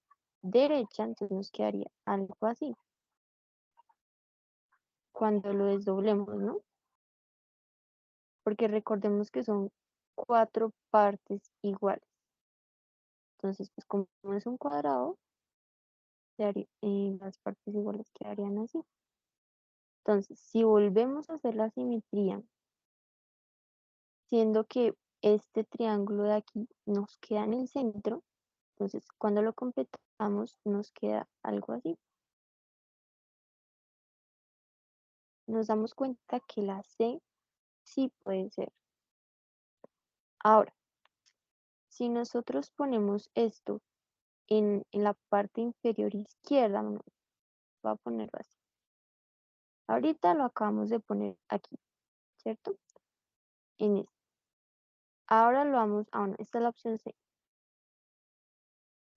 derecha, entonces nos quedaría algo así. Cuando lo desdoblemos, ¿no? Porque recordemos que son 4 partes iguales. Entonces, pues como es un cuadrado, las partes iguales quedarían así. Entonces, si volvemos a hacer la simetría, siendo que este triángulo de aquí nos queda en el centro, entonces cuando lo completamos nos queda algo así. Nos damos cuenta que la C sí puede ser. Ahora, si nosotros ponemos esto en la parte inferior izquierda, voy a ponerlo así. Ahorita lo acabamos de poner aquí, ¿cierto? En este. Ahora lo vamos, bueno, esta es la opción C.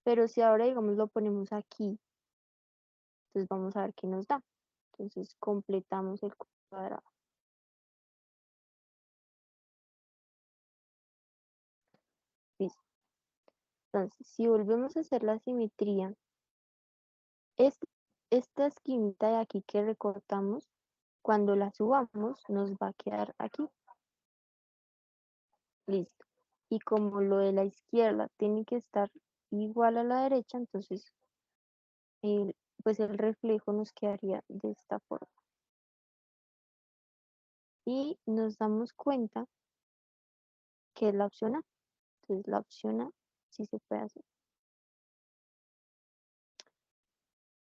Pero si ahora, digamos, lo ponemos aquí, entonces vamos a ver qué nos da. Entonces completamos el cuadrado. Listo. Entonces, si volvemos a hacer la simetría, esta esquinita de aquí que recortamos, cuando la subamos, nos va a quedar aquí. Listo. Y como lo de la izquierda tiene que estar igual a la derecha, entonces pues el reflejo nos quedaría de esta forma. Y nos damos cuenta que es la opción A. Entonces la opción A sí se puede hacer.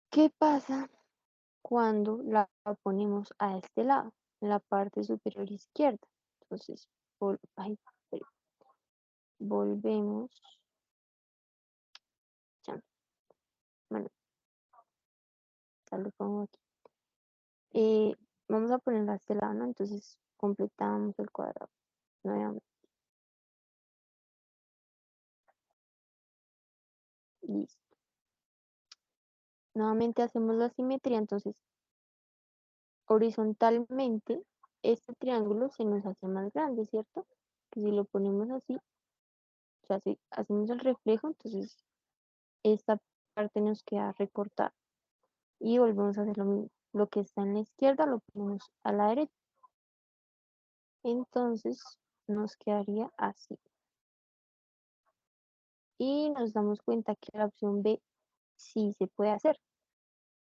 ¿Qué pasa cuando la ponemos a este lado, en la parte superior izquierda? Entonces, volvemos. Ya, bueno, ya lo pongo aquí. Vamos a ponerla a este lado, ¿no? Entonces completamos el cuadrado nuevamente. Listo. Nuevamente hacemos la simetría, entonces horizontalmente este triángulo se nos hace más grande, ¿cierto? Que si lo ponemos así, o sea, si hacemos el reflejo, entonces esta parte nos queda recortada. Y volvemos a hacer lo mismo. Lo que está en la izquierda lo ponemos a la derecha. Entonces nos quedaría así. Y nos damos cuenta que la opción B sí se puede hacer.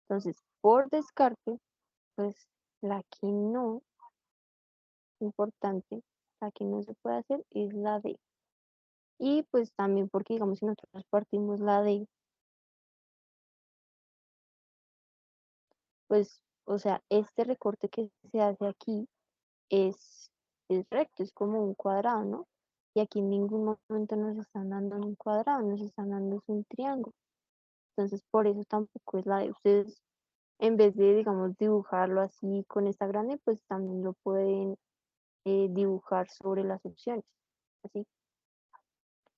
Entonces, por descarte, pues la que no, importante, la que no se puede hacer es la D. Y pues también porque, digamos, si nosotros partimos la D, pues, o sea, este recorte que se hace aquí es, es recto, es como un cuadrado, ¿no? Y aquí en ningún momento nos están dando un cuadrado, nos están dando un triángulo. Entonces, por eso tampoco es la de ustedes, en vez de, digamos, dibujarlo así con esta grande, pues también lo pueden dibujar sobre las opciones, así.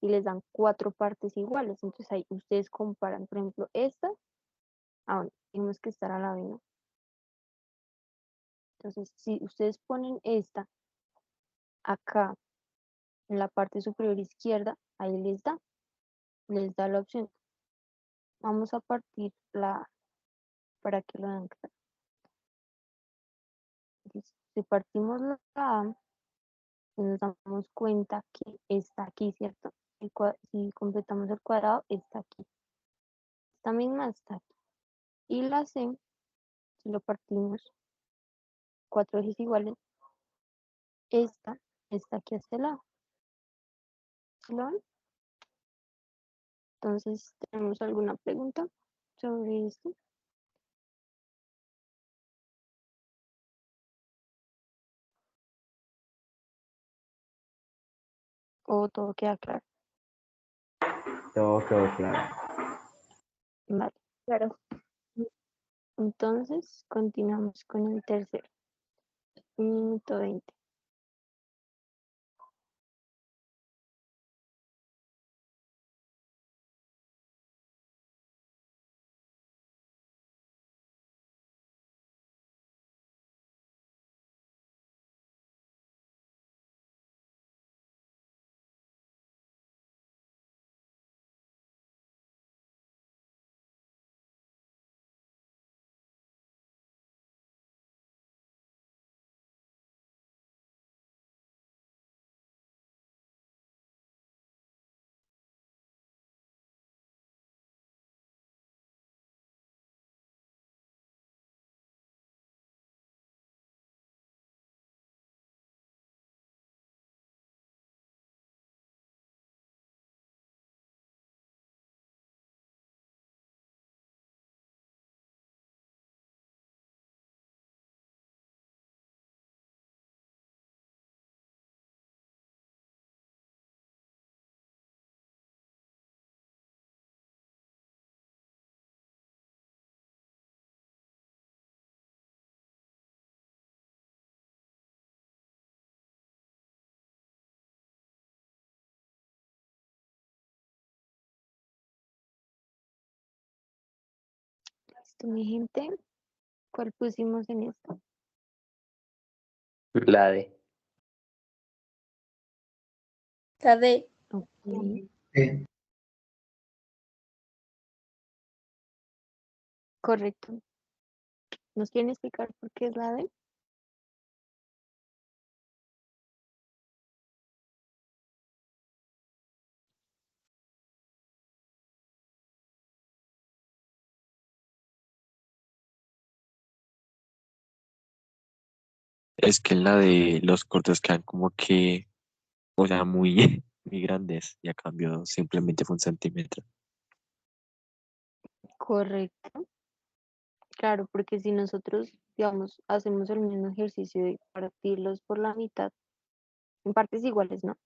Y les dan 4 partes iguales. Entonces, ahí ustedes comparan, por ejemplo, esta, bueno, tenemos que estar a la B, ¿no? Entonces, si ustedes ponen esta acá en la parte superior izquierda, ahí les da la opción. Vamos a partir la para que lo vean claro. Entonces, si partimos la A, nos damos cuenta que está aquí, ¿cierto? Si completamos el cuadrado, está aquí. Esta misma está aquí. Y la C, si lo partimos, 4 ejes iguales, esta está aquí a este lado. ¿Sí lo ven? Entonces, ¿tenemos alguna pregunta sobre esto? ¿O todo queda claro? Todo quedó claro. Vale. Claro. Entonces, continuamos con el tercero. 1 minuto 20. Listo, mi gente. ¿Cuál pusimos en esto? La D. La D. Ok. Correcto. ¿Nos quieren explicar por qué es la D? Es que en la de los cortes quedan como que, o sea, muy, muy grandes y a cambio simplemente fue 1 centímetro. Correcto. Claro, porque si nosotros, digamos, hacemos el mismo ejercicio de partirlos por la mitad, en partes iguales, ¿no?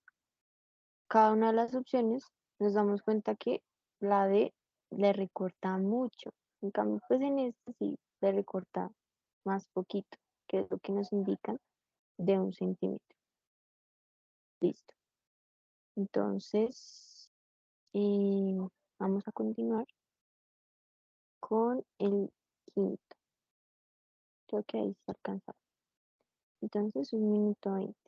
Cada una de las opciones nos damos cuenta que la D le recorta mucho. En cambio, pues en esta sí le recorta más poquito, que es lo que nos indican de 1 centímetro. Listo. Entonces, eh, vamos a continuar con el quinto. Creo que ahí se alcanza. Entonces, 1 minuto 20.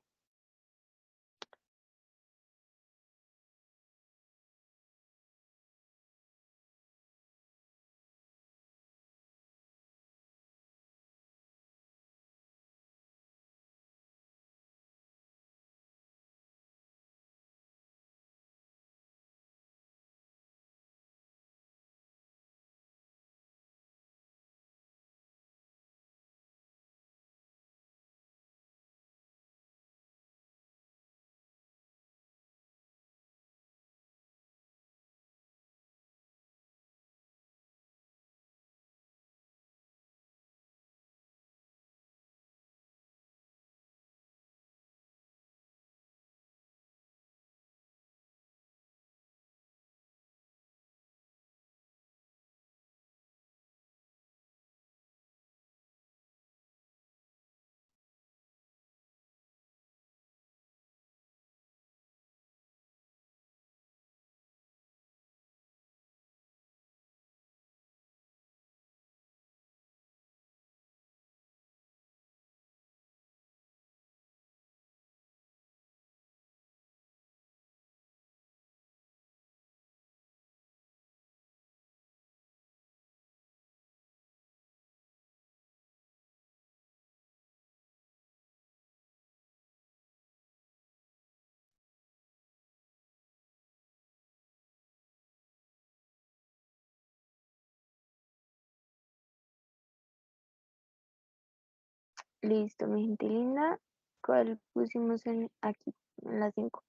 Listo, mi gente linda. ¿Cuál pusimos aquí? En la 5.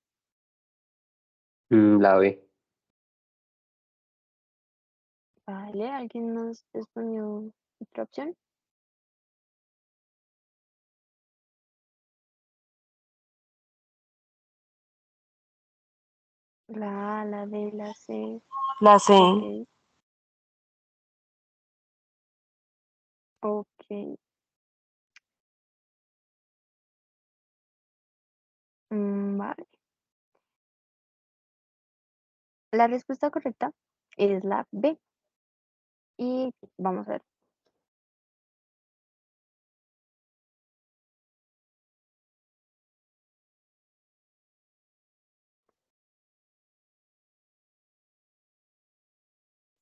La B. Vale, ¿alguien nos respondió otra opción? La A, la D, la C. La C. Ok. Ok. Vale. La respuesta correcta es la B. Y vamos a ver.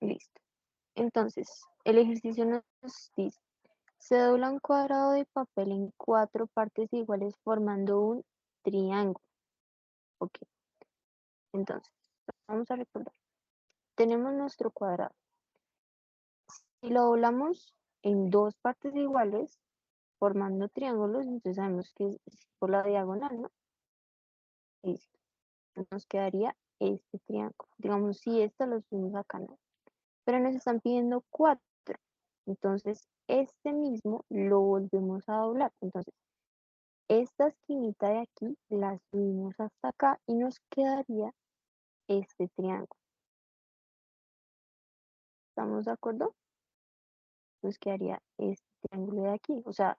Listo. Entonces, el ejercicio nos dice, se dobla un cuadrado de papel en 4 partes iguales formando un triángulo. Ok. Entonces, vamos a recordar. Tenemos nuestro cuadrado. Si lo doblamos en 2 partes iguales, formando triángulos, entonces sabemos que es por la diagonal, ¿no? Listo. Nos quedaría este triángulo. Digamos, si esto lo subimos acá, ¿no? Pero nos están pidiendo 4. Entonces, este mismo lo volvemos a doblar. Entonces, esta esquinita de aquí la subimos hasta acá y nos quedaría este triángulo. ¿Estamos de acuerdo? Nos quedaría este triángulo de aquí. O sea,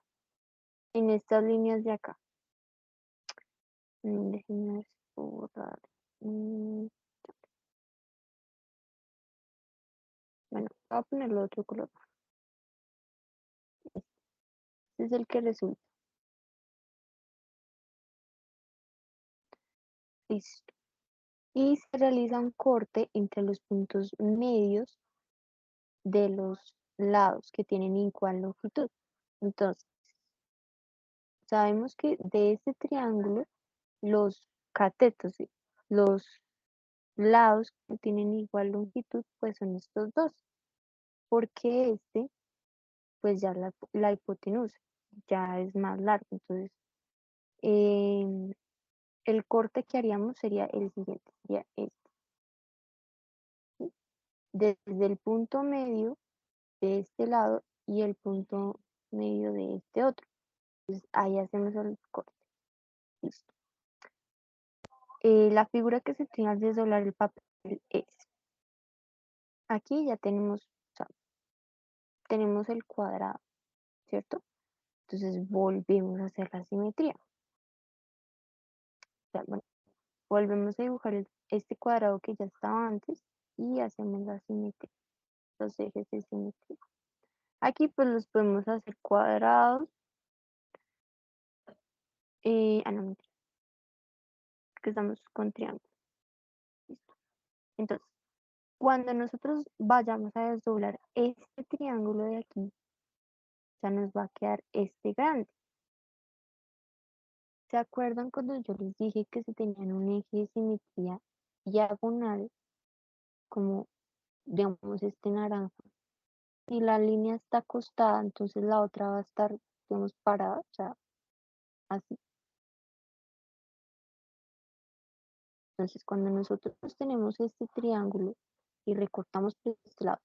en estas líneas de acá. Déjenme borrar. Bueno, voy a ponerlo otro color. Este es el que resulta. Listo. Y se realiza un corte entre los puntos medios de los lados que tienen igual longitud. Entonces, sabemos que de este triángulo, los catetos, ¿sí? Los lados que tienen igual longitud, pues son estos dos. Porque este, pues ya la hipotenusa ya es más largo. Entonces, el corte que haríamos sería el siguiente, sería este. ¿Sí? Desde el punto medio de este lado y el punto medio de este otro. Entonces, ahí hacemos el corte. Listo. La figura que se tiene al desdoblar el papel es, aquí ya tenemos, o sea, tenemos el cuadrado, ¿cierto? Entonces volvemos a hacer la simetría. O sea, bueno, volvemos a dibujar este cuadrado que ya estaba antes y hacemos la simetría, los ejes de simetría. Aquí pues los podemos hacer cuadrados. No, mentira, que estamos con triángulos. Listo. Entonces, cuando nosotros vayamos a desdoblar este triángulo de aquí, ya nos va a quedar este grande. ¿Se acuerdan cuando yo les dije que se tenían un eje de simetría diagonal, como digamos este naranja? Si la línea está acostada, entonces la otra va a estar, digamos, parada, o sea, así. Entonces, cuando nosotros tenemos este triángulo y recortamos por este lado,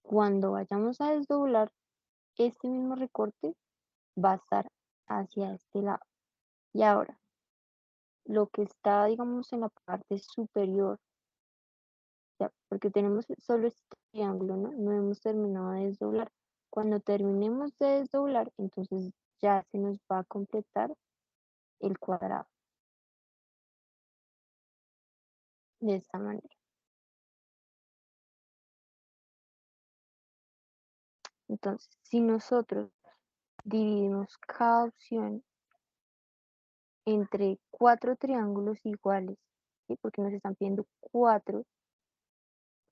cuando vayamos a desdoblar, este mismo recorte va a estar hacia este lado. Y ahora, lo que está, digamos, en la parte superior, ya, porque tenemos solo este triángulo, ¿no? No hemos terminado de desdoblar. Cuando terminemos de desdoblar, entonces ya se nos va a completar el cuadrado. De esta manera. Entonces, si nosotros dividimos cada opción entre 4 triángulos iguales, ¿sí? Porque nos están pidiendo 4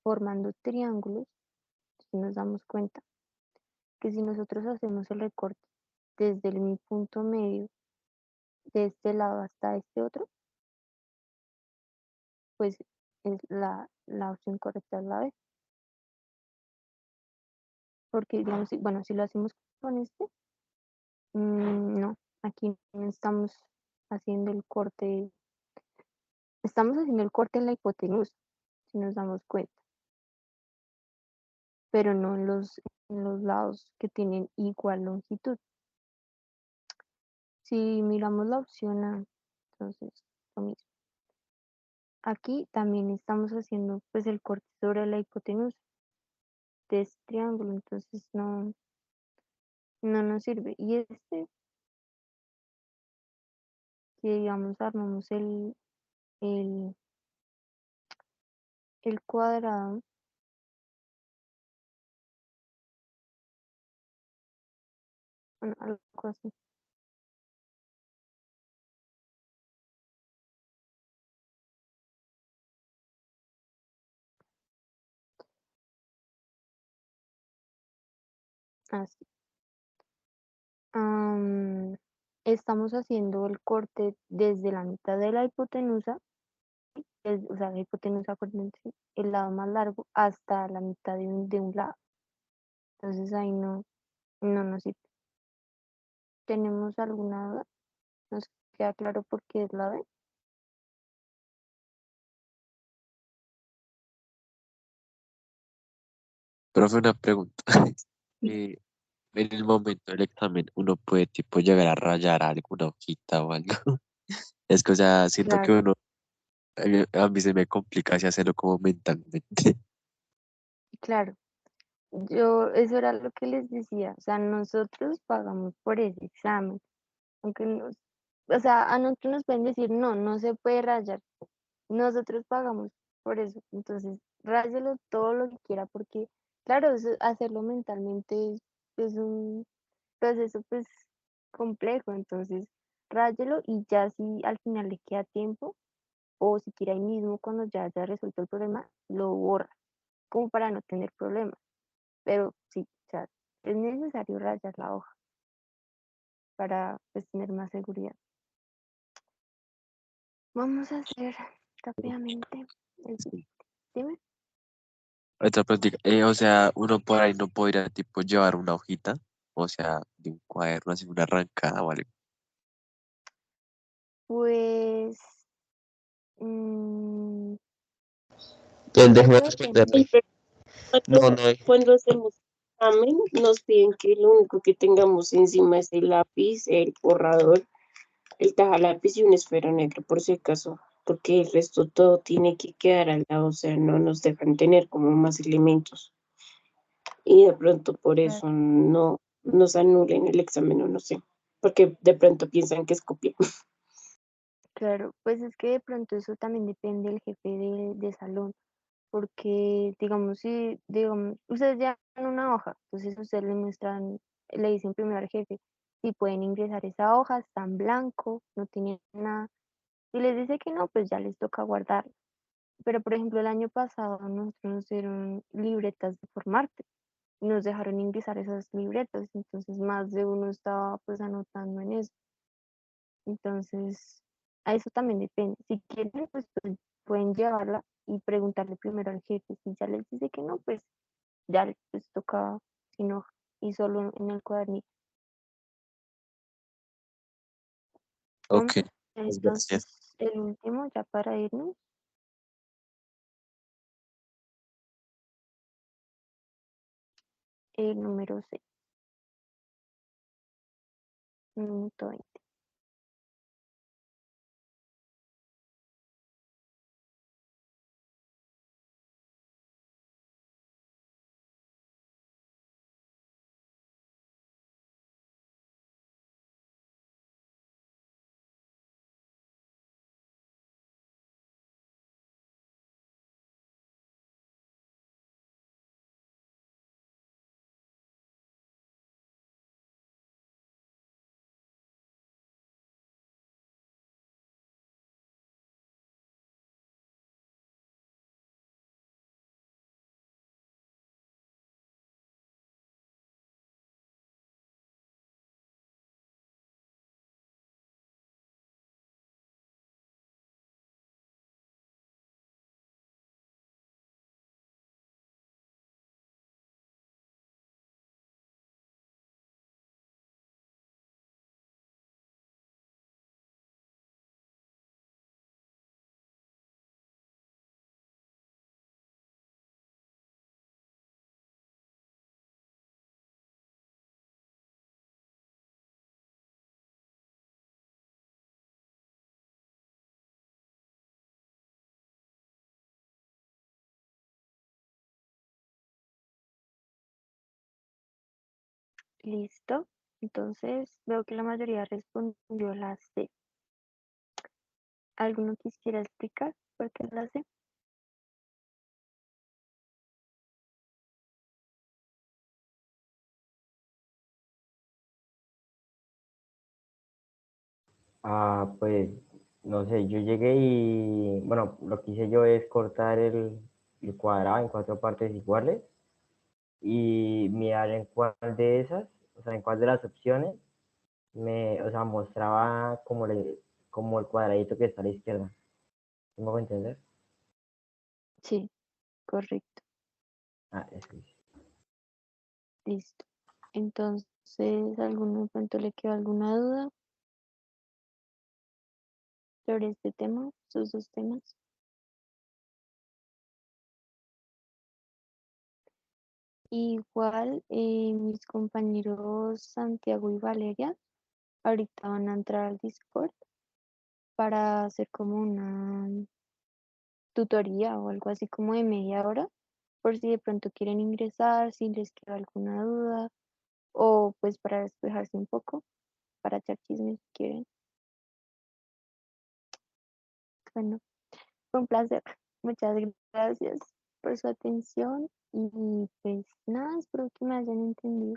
formando triángulos, si nos damos cuenta que si nosotros hacemos el recorte desde mi punto medio de este lado hasta este otro, pues es la opción correcta es la B. Porque, digamos, bueno, si lo hacemos con este, No, aquí no estamos haciendo el corte, estamos haciendo el corte en la hipotenusa, si nos damos cuenta, pero no en los lados que tienen igual longitud. Si miramos la opción A, entonces lo mismo. Aquí también estamos haciendo pues el corte sobre la hipotenusa de este triángulo, entonces no nos sirve. Y este, que digamos armamos el, el cuadrado, bueno, algo así. Así. Estamos haciendo el corte desde la mitad de la hipotenusa, o sea, la hipotenusa, acuérdense, el lado más largo, hasta la mitad de un lado. Entonces ahí no nos sirve. ¿Tenemos alguna duda? ¿Nos queda claro por qué es la B? Profe, una pregunta. Eh, en el momento del examen, uno puede tipo llegar a rayar alguna hojita o algo. Es que, o sea, siento que Claro, uno, a mí se me complica así hacerlo como mentalmente. claro. Eso era lo que les decía. O sea, nosotros pagamos por ese examen. Aunque o sea, a nosotros nos pueden decir, no se puede rayar. Nosotros pagamos por eso. Entonces, ráyelo todo lo que quiera, porque, claro, hacerlo mentalmente es un proceso, pues, complejo. Entonces, ráyelo y ya si al final le queda tiempo, o si quiere ahí mismo, cuando ya haya resuelto el problema, lo borra, como para no tener problemas. Pero sí, o sea, es necesario rayar la hoja para, pues, tener más seguridad. Vamos a hacer rápidamente el Sí. dime. Otra pregunta, o sea, uno por ahí no podría tipo llevar una hojita, o sea, de un cuaderno, así una arrancada o algo. Pues, mm, Déjeme eso depende. responderle. No, no. Cuando hacemos examen, nos piden que lo único que tengamos encima es el lápiz, el borrador, el tajalápiz y un esfero negro, por si acaso, porque el resto todo tiene que quedar al lado, o sea, no nos dejan tener como más elementos. Y de pronto por Claro, eso no nos anulen el examen o no sé, porque de pronto piensan que es copia. claro, pues es que de pronto eso también depende del jefe de salón, porque digamos, si digamos, ustedes ya dan una hoja, entonces ustedes le muestran, le dicen primero al jefe si pueden ingresar esa hoja, está en blanco, no tiene nada. Si les dice que no, pues ya les toca guardar. Pero por ejemplo, el año pasado nosotros nos dieron libretas de formarte y nos dejaron ingresar esas libretas, entonces más de uno estaba pues anotando en eso. Entonces, a eso también depende. Si quieren, pues pueden llevarla y preguntarle primero al jefe. Si ya les dice que no, pues ya les toca sin hoja y solo en el cuadernito. Ok, Vamos a hacer pues gracias. entonces el último ya para irnos, el número 6, minuto 20. Listo. Entonces veo que la mayoría respondió la C. ¿Alguno quisiera explicar por qué la C? Pues no sé, yo llegué y bueno, lo que hice yo es cortar el cuadrado en 4 partes iguales y mirar en cuál de esas, o sea, en cuál de las opciones o sea, mostraba como el cuadradito que está a la izquierda. ¿Sí me hago entender? Sí, correcto. Eso es. Listo. Entonces, ¿alguno de pronto le quedó alguna duda sobre este tema, sus dos temas? Igual, mis compañeros Santiago y Valeria ahorita van a entrar al Discord para hacer como una tutoría o algo así como de media hora, por si de pronto quieren ingresar, si les queda alguna duda, o pues para despejarse un poco, para echar chismes si quieren. Bueno, fue un placer. Muchas gracias por su atención y pues nada, espero que me hayan entendido.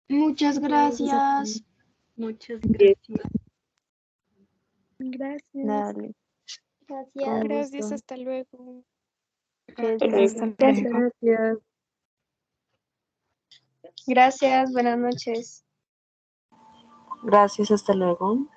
Muchas gracias. Muchas gracias. Gracias. Dale, con Gracias. Gracias, gusto. hasta luego. Que Hasta luego. descansen. Gracias. Gracias, buenas noches. Gracias, hasta luego.